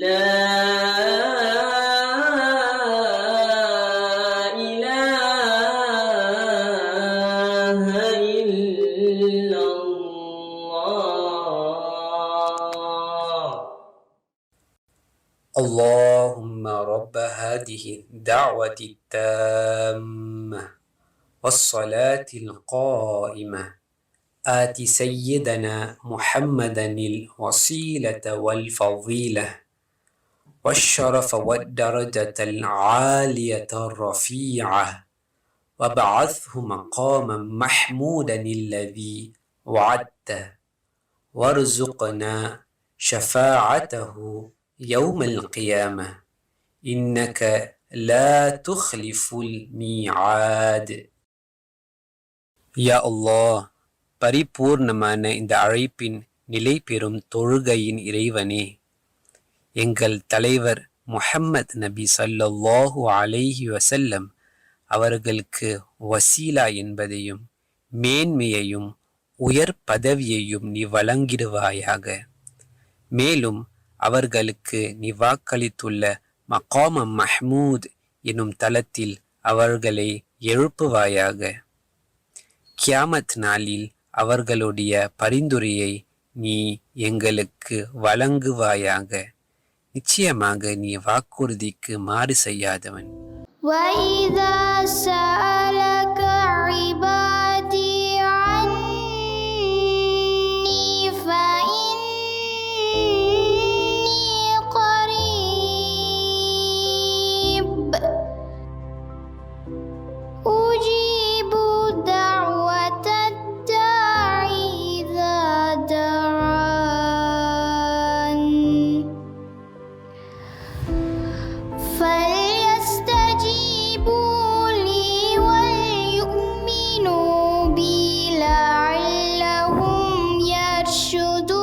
لا إله إلا الله. اللهم رب هذه الدعوة التامة والصلاة القائمة آت سيدنا محمدا الوسيلة والفضيلة والشرف والدرجة العالية الرفيعة وابعثه مقاما محمودا الذي وعدته وارزقنا شفاعته يوم القيامة إنك لا تخلف الميعاد. யா அல்லாஹ், பரிபூர்ணமான இந்த அழைப்பின் நிலை பெறும் தொழுகையின் இறைவனே, எங்கள் தலைவர் முஹம்மத் நபி ஸல்லல்லாஹு அலைஹி வஸல்லம் அவர்களுக்கு வசீலா என்பதையும் மேன்மையையும் உயர் பதவியையும் நீ வழங்கிடுவாயாக. மேலும் அவர்களுக்கு நீ வாக்களித்துள்ள மகாம மஹ்மூத் எனும் தலத்தில் அவர்களை எழுப்புவாயாக. கியாமத் நாளில் அவர்களுடைய பரிந்துரையை நீ எங்களுக்கு வழங்குவாயாக. நிச்சயமாக நீ வாக்குறுதிக்கு மாறு செய்யாதவன். وَإِذَا سَأَلَكَ عِبَادِي عَنِّي فَإِنِّي قَرِيبٌ أُجِيبُ دَعْوَةَ الدَّاعِ إِذَا دَعَانِ فَلْيَسْتَجِيبُوا لِي وَلْيُؤْمِنُوا بِي لَعَلَّهُمْ يَرْشُدُونَ.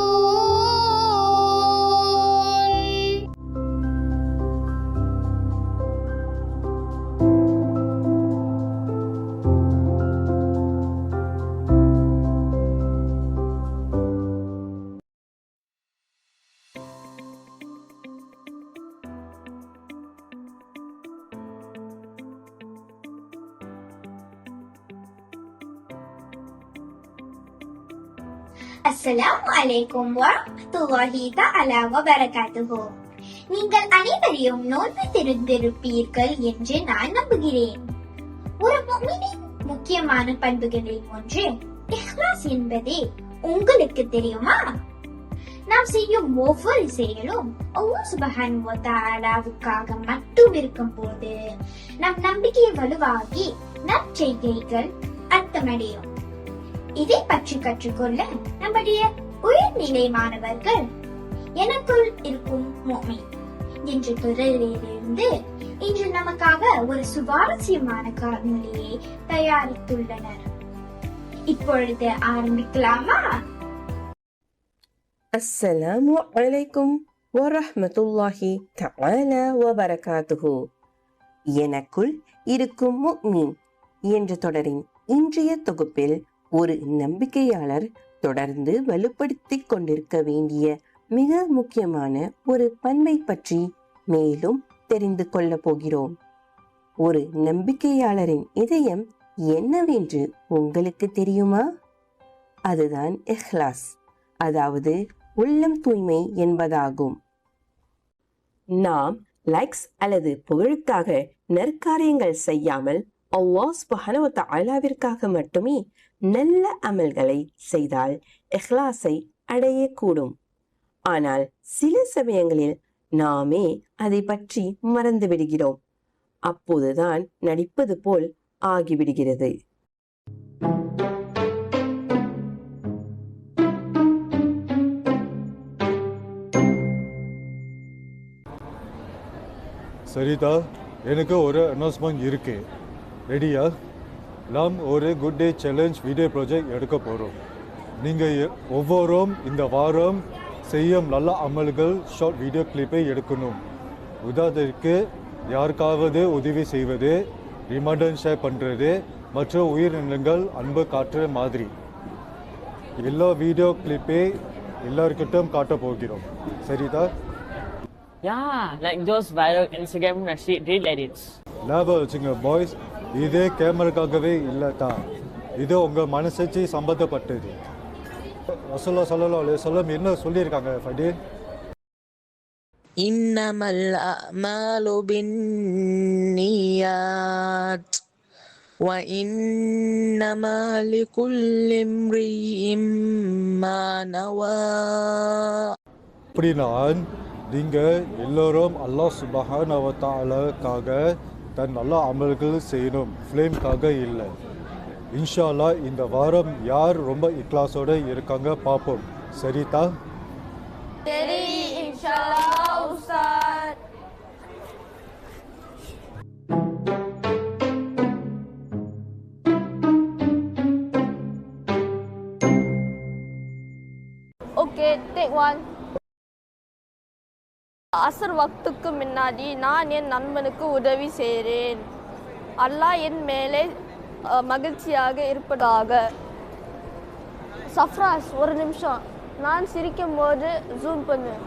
அஸ்ஸலாமு அலைக்கும் வரஹ்மத்துல்லாஹி தஆலா வபரகாத்துஹு. நீங்கள் அனைவரையும் நோன்பு திறந்திருப்பீர்கள் என்று நான் நம்புகிறேன். ஒரு முஃமினின் முக்கியமான பண்புகளில் ஒன்று இஹ்லாஸ் என்பதே உங்களுக்கு தெரியுமா? நாம் செய்யும் ஒவ்வொரு செயலும் அல்லாஹ் சுப்ஹானஹு வ தஆலாவுக்காக மட்டும் இருக்கும் போது நம் நம்பிக்கை வலுவாகி நற்செய்கைகள் அர்த்தமடையும். இதை பற்றி கற்றுக்கொள்ள நம்முடைய உயர்நிலை மாணவர்கள் எனக்குள் இருக்கும் முஃமின் என்ற தொடரிலிருந்து இன்று நமக்காக ஒரு சுவாரஸ்யமான காணொளியை தயாரித்துள்ளனர். இப்பொழுது ஆரம்பிக்கலாமா? அஸ்ஸலாமு அலைக்கும் வரஹ்மத்துல்லாஹி தஆலா வபரகாத்துஹு. எனக்குள் இருக்கும் முஃமின் என்ற தொடரின் இன்றைய தொகுப்பில் ஒரு நம்பிக்கையாளர் தொடர்ந்து வலுப்படுத்திக் கொண்டிருக்க வேண்டிய மிக முக்கியமான ஒரு பண்பை பற்றி மேலும் தெரிந்து கொள்ள போகிறோம். ஒரு நம்பிக்கையாளரின் இதயம் என்னவென்று உங்களுக்கு தெரியுமா? அதுதான் இஹ்லாஸ், அதாவது உள்ளம் தூய்மை என்பதாகும். நாம் லைக்ஸ் அல்லது புகழுக்காக நற்காரியங்கள் செய்யாமல் அல்லாஹ் சுப்ஹானஹு வ தஆலாவிற்காக மட்டுமே நல்ல அமல்களை செய்தால் இஹ்லாஸை அடையக்கூடும். ஆனால் சில சமயங்களில் நாமே அதை பற்றி மறந்து விடுகிறோம். அப்போதுதான் நடிப்பது போல் ஆகிவிடுகிறது. சரிதா, எனக்கு ஒரு அனௌன்ஸ்மெண்ட் இருக்கு. ரெடியா? நாம் ஒரு good day challenge video project எடுக்க போகிறோம். நீங்கள் ஒவ்வொருவரும் இந்த வாரம் செய்யும் நல்ல அமல்கள் ஷார்ட் வீடியோ கிளிப்பை எடுக்கணும். உதாரணத்திற்கு யாருக்காவது உதவி செய்வது, ரிமைண்டர் ஷேர் பண்ணுறது, மற்ற உயிரினங்கள் அன்பு காட்டுற மாதிரி எல்லா வீடியோ கிளிப்பை எல்லாருக்கிட்டும் காட்ட போகிறோம். சரிதா? Yeah, like those viral Instagram reel edits. ஞாபகம் வச்சுங்க பாய்ஸ், இதே கேமராக்காகவே இல்லைட்டா, இது உங்கள் மனசாட்சி சம்பந்தப்பட்டது. ரசூலுல்லாஹி ஸல்லல்லாஹு அலைஹி வஸல்லம் என்ன சொல்லியிருக்காங்க ஃபடீல்? இன்னமல் அமாலு பின்னியாத் வ இன்னமா லிகுல்லி இம்ரிஇம் மா நவா. அப்படின்னா நீங்கள் எல்லோரும் அல்லாஹ் சுப்ஹானஹு வ தஆலாக்காக தன் நல்ல அமல்கள் செய்யணும், ஃப்ளேம்காக இல்லை. இன்ஷா அல்லாஹ் இந்த வாரம் யார் ரொம்ப இக்லாஸோட இருக்காங்க பார்ப்போம். சரிதா? சரி இன்ஷாஅல்லாஹ் உஸ்தாத். Okay, take one. அசர் வக்துக்கு முன்னாடி நான் என் நண்பனுக்கு உதவி செய்கிறேன். அல்லாஹ் என் மேலே மகிழ்ச்சியாக இருப்பதாக. சஃப்ராஸ், ஒரு நிமிஷம், நான் சிரிக்கும் போது ஜூம் பண்ணு.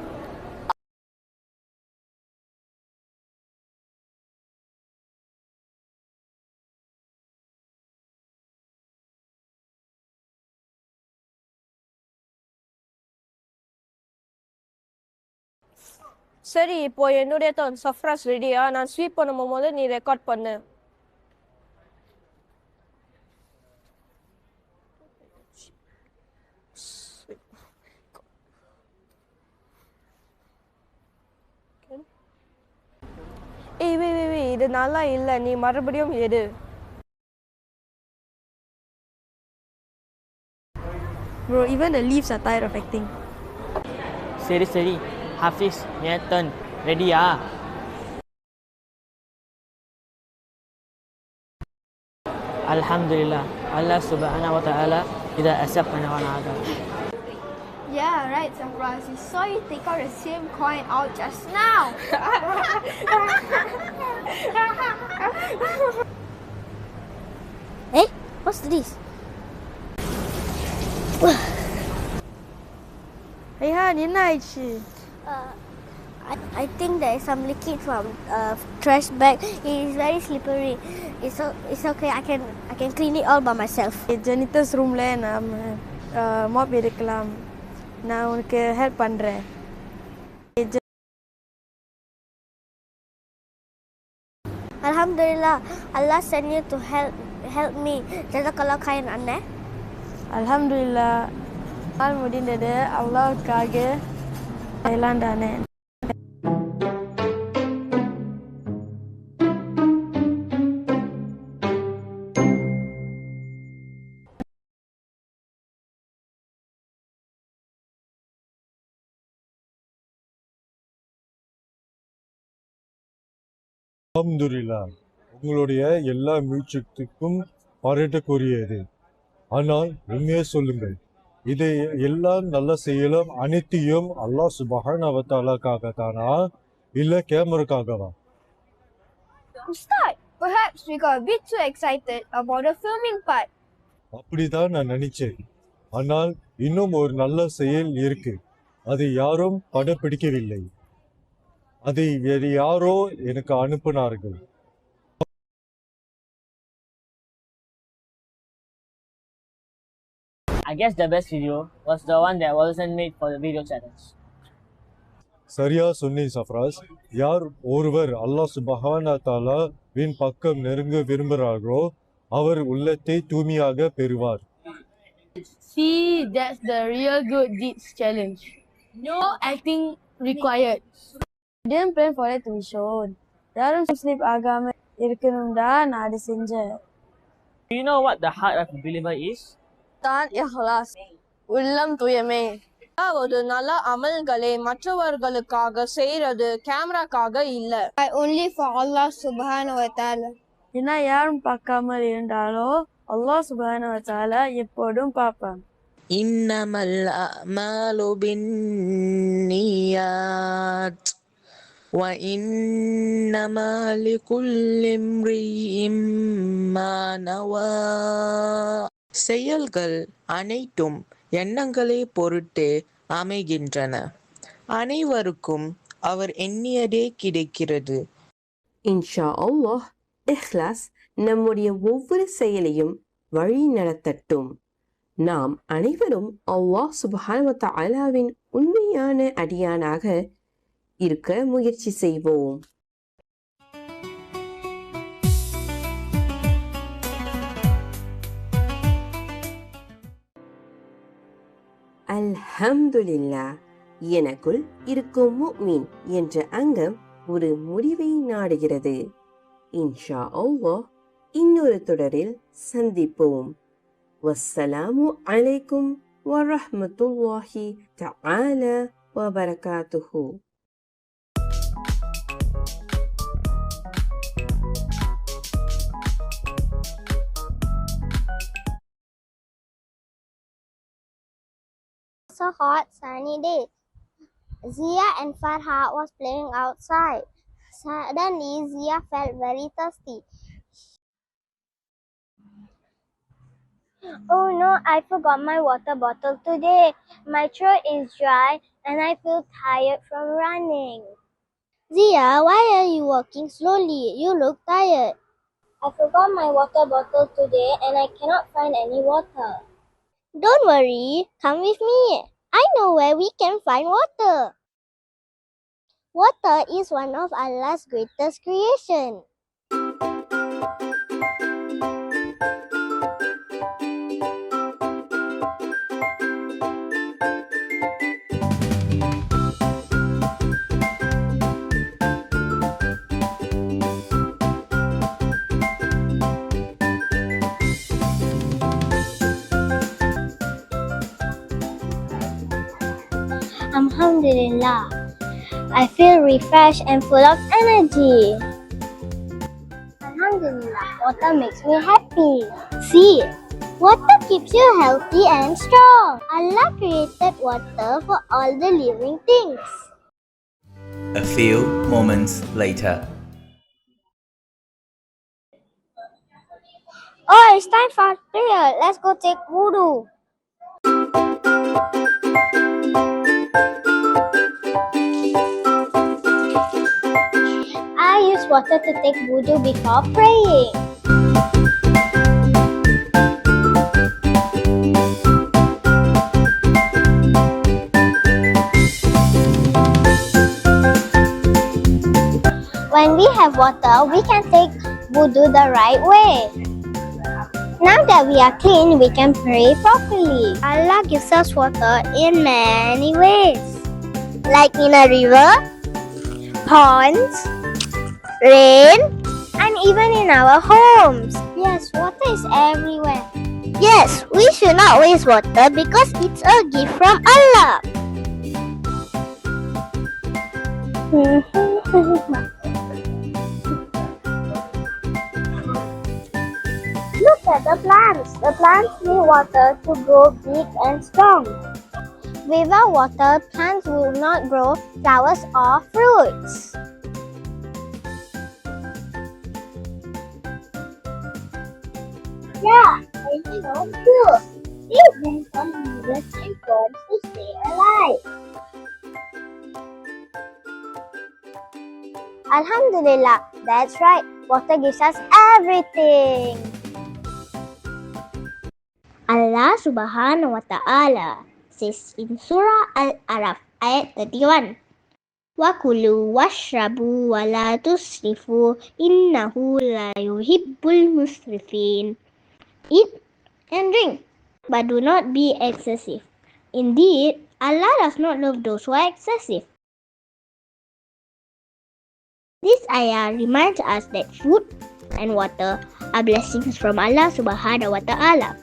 சரி, இப்போ என்னுடைய டர்ன். சஃப்ராஸ் ரெடியா? நான் ஸ்வீப் பண்ணும் போது நீ ரெக்கார்ட் பண்ணு. ஏய் வே, இது நல்லா இல்லை, நீ மறுபடியும் எடு. Bro, even the leaves are tired of acting. சரி, Hafiz, your turn. ரெடியா? Alhamdulillah, Allah subhanahu wa ta'ala idha asabana wa na'adha. Yeah, right, Safras. We saw you take out the same coin out just now. Hey, what's this? Ayhan, என்ன ஆயிடுச்சு? I think there is some leakage from trash bag. It is very slippery. It's okay. I can clean it all by myself. ஜெனிதஸ் ரூம்ல நாம் mop எடுக்கலாம். நான் உனக்கு help பண்றேன். Alhamdulillah, Allah sent you to help me. Jazakallah khairan anne. Alhamdulillah, நாள் முடிந்தது. அல்லாஹ்வுக்காக எல்லாம் தானே. அல்ஹம்துலில்லாஹ், உங்களுடைய எல்லா முயற்சிக்கும் பாராட்டுக்குரியது. ஆனால் உண்மையை சொல்லுங்கள், இதை எல்லாம் நல்ல செயலும் அனைத்தையும் அல்லாஹ் சுப்ஹானஹு வ தஆலாக்காக தானா, இல்லை கேமராக்காகவா? Ustad, perhaps we got a bit too excited about the filming part. அப்படிதான் நான் நினைச்சேன். ஆனால் இன்னும் ஒரு நல்ல செயல் இருக்கு. அதை யாரும் படப்பிடிக்கவில்லை. அதை வேறு யாரோ எனக்கு அனுப்பினார்கள். I guess the best video was the one that wasn't made for the video challenge. சரியா சொன்னீ சஃப்ராஸ். யார் ஒருவர் அல்லாஹ் சுப்ஹானஹு தஆலா வின் பக்கம் நெருங்க விரும்புகிறார்களோ அவர் உள்ளத்தை தூய்மையாக பெறுவார். See, that's the real good deeds challenge. No acting required. Didn't plan for it to be shown. யாரும் ஸ்லிப் ஆகாம இருக்கணும் தான் நான் அதை செஞ்சேன். Do you know what the heart of a believer is? தான் இஹ்லாஸ், உள்ளம் தூயமே. அதாவது நல்ல அமல்களை மற்றவர்களுக்காக செய்யறது கேமராக்காக இல்ல. Only for Allah subhanahu wa ta'ala. ஏன்னா யாரும் பார்க்காமல் இருந்தாலோ அல்லாஹ் சுப்ஹானஹு வ தஆலா எப்போதும் பார்ப்பான். இன்னமல் அமாலு பின்னியாத் வ இன்னமா லிகுல்லி இம்ரிஇம் மா நவா. செயல்கள் அனைத்தும் எண்ணங்களை பொருட்டு அமைகின்றன. அனைவருக்கும் அவர் எண்ணியதே கிடைக்கிறது. இன்ஷா அல்லாஹ் இஹ்லாஸ் நம்முடைய ஒவ்வொரு செயலையும் வழி நடத்தட்டும். நாம் அனைவரும் அல்லாஹ் சுப்ஹானஹு வ தஆலாவின் உண்மையான அடியானாக இருக்க முயற்சி செய்வோம். அல்ஹம்துலில்லாஹ், எனக்குள் இருக்கும் முஃமின் என்ற அங்கம் ஒரு முடிவை நாடுகிறது. இன்ஷா அல்லாஹ் இன்னொரு தொடரில் சந்திப்போம். வஸ்ஸலாமு அலைக்கும் வரஹ்மத்துல்லாஹி தஆலா வபரகாத்துஹு. So hot, sunny day. Zia and Farha was playing outside. Suddenly, Zia felt very thirsty. Oh no, I forgot my water bottle today. My throat is dry and I feel tired from running. Zia, why are you walking slowly? You look tired. I forgot my water bottle today and I cannot find any water. Don't worry, come with me. I know where we can find water. Water is one of Allah's greatest creation. Alhamdulillah, I feel refreshed and full of energy. Alhamdulillah, water makes me happy. See, water keeps you healthy and strong. Allah created water for all the living things. A few moments later. Oh, it's time for prayer. Let's go take wudu. I use water to take wudu before praying. When we have water, we can take wudu the right way. Now that we are clean, we can pray properly. Allah gives us water in many ways, like in a river, ponds, rain, and even in our homes. Yes, water is everywhere. Yes, we should not waste water because it's a gift from Allah. Look at the plants. The plants need water to grow big and strong. Without water, plants will not grow flowers or fruits. Yeah, I know too. They drink from rivers and ponds to stay alive. Alhamdulillah, that's right. Water gives us everything. Allah Subhanahu wa Ta'ala says in Surah Al-Araf ayat 31, وَكُلُوا وَاشْرَبُوا وَلَا تُسْرِفُوا إِنَّهُ لَا يُحِبُّ الْمُسْرِفِينَ. Eat and drink, but do not be excessive. Indeed, Allah does not love those who are excessive. This ayah reminds us that food and water are blessings from Allah Subhanahu wa Ta'ala.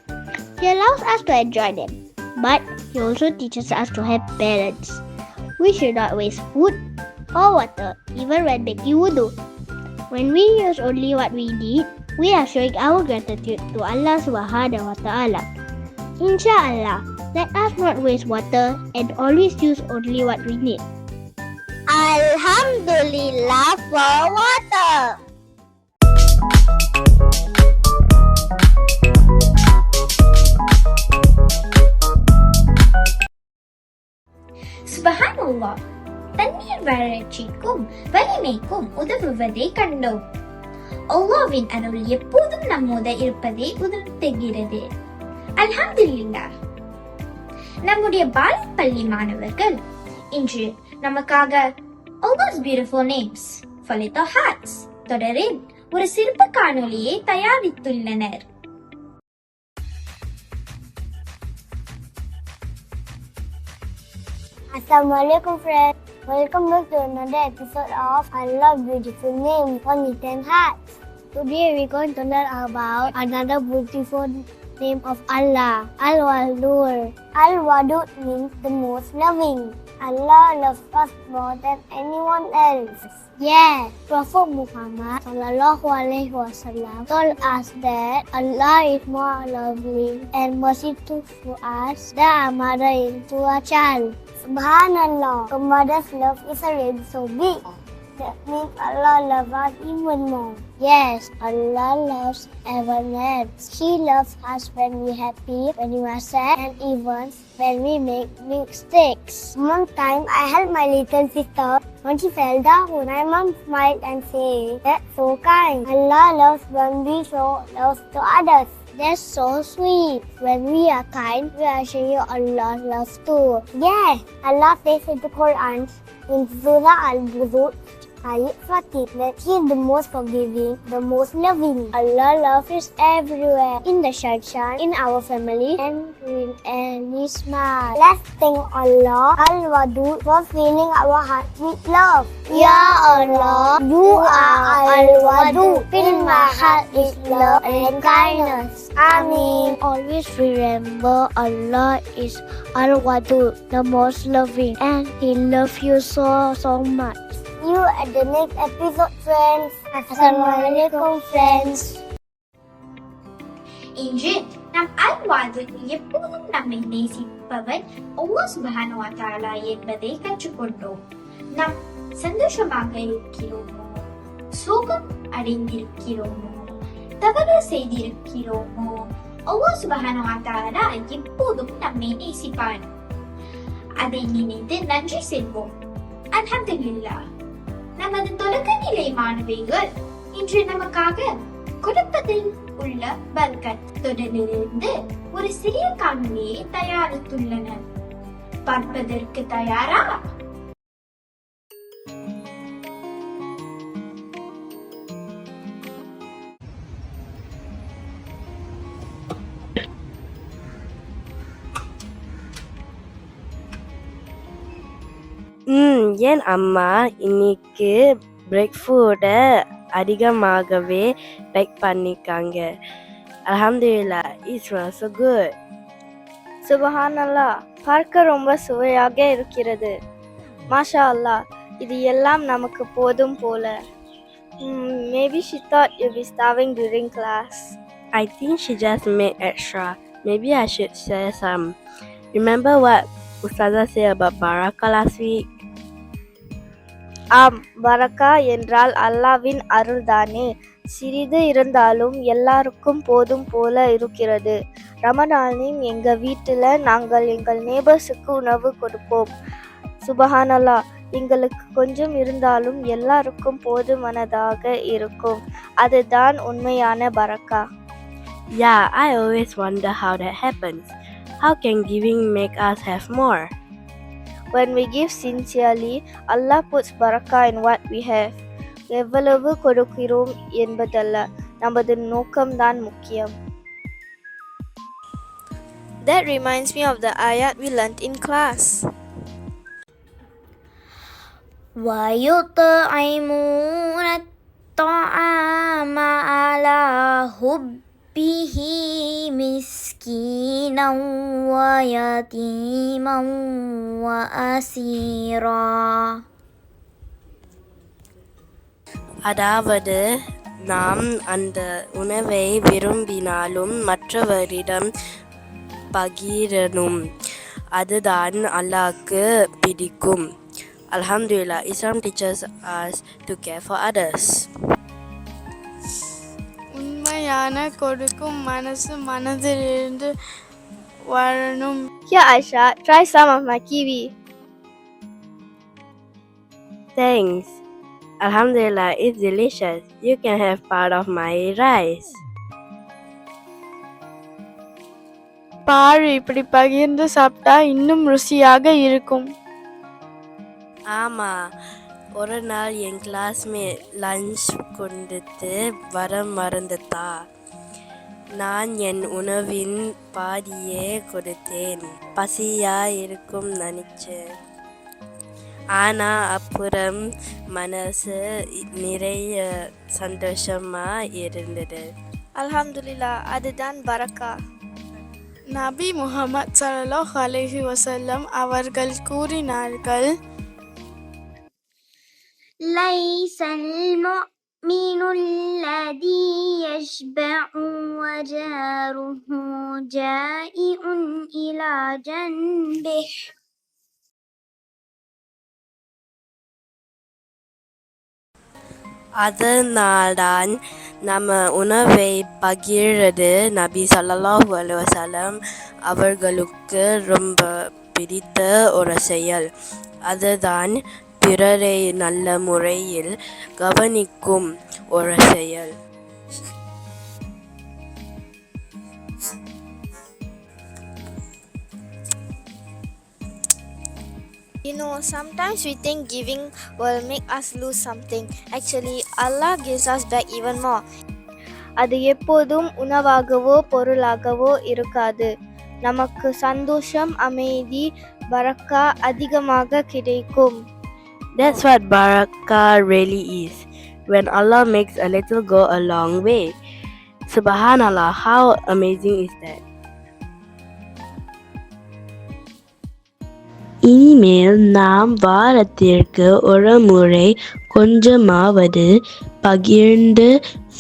He allows us to enjoy them, but He also teaches us to have balance. We should not waste food or water, even when making wudu. When we use only what we need, we are showing our gratitude to Allah Subhanahu wa Ta'ala. Insha'Allah, let us not waste water and always use only what we need. Alhamdulillah for water. Subhanallah, தண்ணீர் உடல் வளர்ச்சிக்கும் வலிமைக்கும் உதவுவதை கண்டோம். அல்லாஹ்வின் அருள் எப்போதும் நம்மோடு இருப்பதை உணர்த்துகிறது. அல்ஹம்துலில்லாஹ். நம்முடைய பாரத் பள்ளி மாணவர்கள் இன்று நமக்காக Allah's Beautiful Names for Little Hearts தொடரில் ஒரு சிறப்பு காணொளியை தயாரித்துள்ளனர். Assalamualaikum friends. Welcome back to another episode of Allah Beautiful Names for Little Hearts. Today we're going to learn about another beautiful name of Allah, Al-Wadud. Al-Wadud means the most loving. Allah loves us more than anyone else. Yeah, Prophet Muhammad sallallahu alaihi wasallam told us that Allah is more loving and merciful to us than a mother is to a child. Subhanallah, a mother's love is already so big. That means Allah loves us even more. Yes, Allah loves everyone else. He loves us when we're happy, when we are sad, and even when we make mistakes. One time, I helped my little sister. When she fell down, my mom smiled and said, "That's so kind. Allah loves when we show love to others." That's so sweet. When we are kind, we are showing Allah love too. Yeah, Allah says in the Quran, in Surah Al-Buruj, Ayat 40, that He is the most forgiving, the most loving. Allah love is everywhere, in the sunshine, in our family, and in any smile. Let's thank Allah Al-Wadud for filling our heart with love. Ya Allah, You are Al-Wadud. Fill my heart with love and kindness. Ameen. Always remember Allah is Al-Wadud, the most loving, and He loves you so much. See you at the next episode, friends. Assalamualaikum, friends. இன்று நம் அல்-வாதுத் எப்போதும் நம்மை நேசிப்பவர் அல்லாஹ் சுப்ஹானஹு வ தஆலா என்பதை கற்றுக்கொண்டோம். நாம் சந்தோஷமாக இருக்கிறோமோ, சோகம் அடைந்திருக்கிறோமோ, தவறு செய்திருக்கிறோமோ, அல்லாஹ் சுப்ஹானஹு வ தஆலா எப்போதும் நம்மை நேசிப்பார். அதை நினைத்து நன்றி செய்வோம். அல்ஹம்துலில்லாஹ். நமது தொடக்கநிலை மாணவிகள் இன்று நமக்காக கொடுப்பதில் உள்ள பர்கத் தொடரிலிருந்து ஒரு சிறிய காணொளியை தயாரித்துள்ளனர். பார்ப்பதற்கு தயாரா? என் அம்மா இன்னைக்கு பிரேக் ஃபுட்டை அதிகமாகவே பேக் பண்ணிக்காங்க. அல்ஹம்துலில்லாஹ், இட் ஸ்மெல்ஸ் so good. சுபஹானல்லாஹ், பார்க்க ரொம்ப சுவையாக இருக்கிறது. மாஷா அல்லாஹ், இது எல்லாம் நமக்கு போதும் போல. Maybe she thought you'd be starving during class. I think she just made extra. Maybe I should share some. Remember what Ustazah said about barakah last week? ஆம், பரக்கா என்றால் அல்லாவின் அருள் தானே. சிறிது இருந்தாலும் எல்லாருக்கும் போதும் போல இருக்கிறது. ரமதானின் எங்க வீட்டில் நாங்கள் எங்கள் நேபர்ஸுக்கு உணவு கொடுப்போம். சுபஹானல்லாஹ், எங்களுக்கு கொஞ்சம் இருந்தாலும் எல்லாருக்கும் போதுமானதாக இருக்கும். அதுதான் உண்மையான Baraka. Yeah, I always wonder how that happens. How can giving make us have more? When we give sincerely, Allah puts barakah in what we have. எவ்வளவு கொடுக்கிறோம் என்பதல்ல, நமது நோக்கம்தான் முக்கியம். That reminds me of the ayat we learnt in class. وَيُطْعِمُونَ الطَّعَامَ عَلَى حُبِّهِ مِسْكِينًا وَيَتِيمًا وَأَسِيرًا. அதாவது நாம் அந்த உணவை விரும்பினாலும் மற்றவரிடம் பகிரணும். அதுதான் அல்லாஹ்க்கு பிடிக்கும். Alhamdulillah, Islam teaches us to care for others. உண்மையான கொடுக்கும் மனசு மனதிலிருந்து வரணும். Here Aisha, try some of my kiwi. Thanks. Alhamdulillah, it's delicious. You can have part of my rice. பாரு, இப்படி பகிர்ந்து சாப்பிட்டா இன்னும் ருசியாக இருக்கும். ஆமா, ஒரு நாள் என் கிளாஸ்மேட் லஞ்ச் கொண்டுட்டு வர மறந்துட்டா. நான் என் உணவின் பாதியே கொடுத்தேன். பசியா இருக்கும் நினைச்சேன். ஆனா அப்புறம் மனசு நிறைய சந்தோஷமா இருந்தது. அல்ஹம்துலில்லாஹ், அதுதான் பரக்கா. நபி முஹம்மது ஸல்லல்லாஹு அலைஹி வஸல்லம் அவர்கள் கூறினார்கள், லைஸல் முஃமினுல் லதீ யஷ்பஉ வஜாருஹு ஜாயிஉன் இலா ஜன்பிஹ். அதனால்தான் நம்ம உணவை பகிர்றது நபி ஸல்லல்லாஹு அலைஹி வஸல்லம் அவர்களுக்கு ரொம்ப பிடித்த ஒரு செயல். அதுதான் பிறரை நல்ல முறையில் கவனிக்கும் ஒரு செயல். You know, sometimes we think giving will make us lose something. Actually, Allah gives us back even more. அது எப்போதும் உணவாகவோ பொருளாகவோ இருக்காது. நமக்கு சந்தோஷம், அமைதி, பரக்கா அதிகமாக கிடைக்கும். That's what barakah really is. When Allah makes a little go a long way. Subhanallah, how amazing is that? இனிமேல் நாம் வாரத்திற்கு ஒரு முறை கொஞ்சமாவது பகிர்ந்து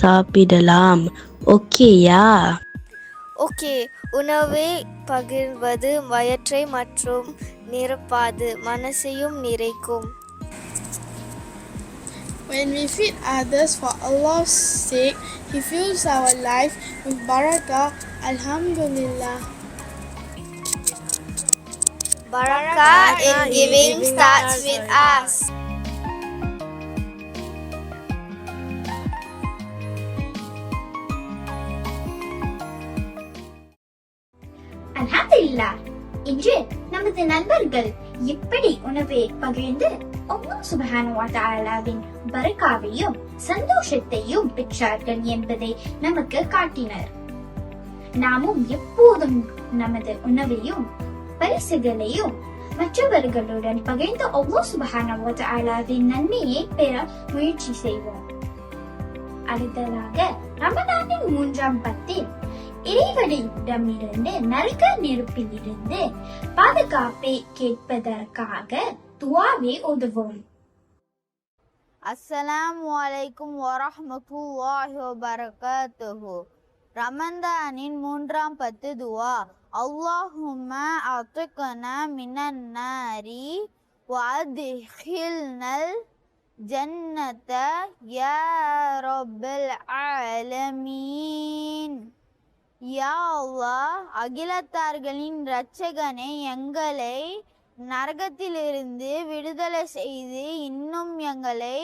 சாப்பிடலாம். ஓகேயா? ஓகே, உணவை பகிர்வது வயிற்றை மற்றும் நிரப்பாது, மனசையும் நிறைக்கும். when we feed others for Allah's sake, He fills our life with barakah. Alhamdulillah. Barakah in giving starts with us. அல்ஹம்துலில்லாஹ். இன்று நமது நண்பர்கள் எப்படி உணவை பகிர்ந்து அல்லாஹ் சுப்ஹானஹு வ தஆலாவின் பரக்காவையும் சந்தோஷத்தையும் பெற்றார்கள் என்பதை நமக்கு காட்டினர். நாமும் எப்போதும் நமது உணவையும் பரிசுகளையும் மற்றவர்களுடன் பகிர்ந்து அல்லாஹ் சுப்ஹானஹு வ தஆலாவின் நன்மையை பெற முயற்சி செய்வோம். அடுத்ததாக ரமதானின் 3ஆம் பத்தில் இறைவனிடமிருந்து நரக நெருப்பில் இருந்து பாதுகாப்பை கேட்பதற்காக துஆவை ஓதுவோம். அஸ்ஸலாமு அலைக்கும் வரஹ்மத்துல்லாஹி வபரகாத்துஹு. ரமதானின் 3ஆம் பத்து துஆ. அல்லாஹும்ம அத்கனா மினன் நாரி வஅத்ஹில்னல் ஜன்னத யா ரப்பல் ஆலமீன். யா அல்லாஹ், அகிலத்தார்களின் இரட்சகனே, எங்களை நரகத்திலிருந்து விடுதலை செய்து இன்னும் எங்களை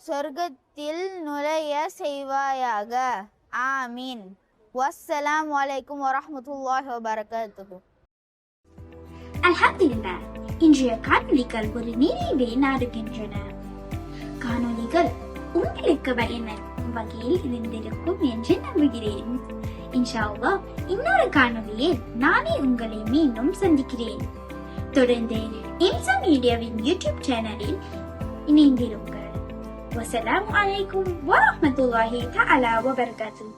சொர்க்கத்தில் நுழைய செய்வாயாக. ஆமீன். வஸ்ஸலாமு அலைக்கும் வரஹ்மத்துல்லாஹி வபரகாத்துஹு. அல்ஹம்துலில்லாஹ். இன்றைய காணொளிகள் ஒரு நிறைவை நாடுகின்றன. காணொளிகள் உங்களுக்கு பயனுள்ள வகையில் இருந்திருக்கும் என்று நம்புகிறேன். இன்ஷா அல்லாஹ் இன்னொரு காணொளியில் நானே உங்களை மீண்டும் சந்திக்கிறேன். தொடர்ந்து இன்சா மீடியாவின் யூடியூப் சேனலில் இணைந்திருங்கள். வஸ்ஸலாமு அலைக்கும் வரஹ்மத்துல்லாஹி தஆலா வபரகாத்துஹு.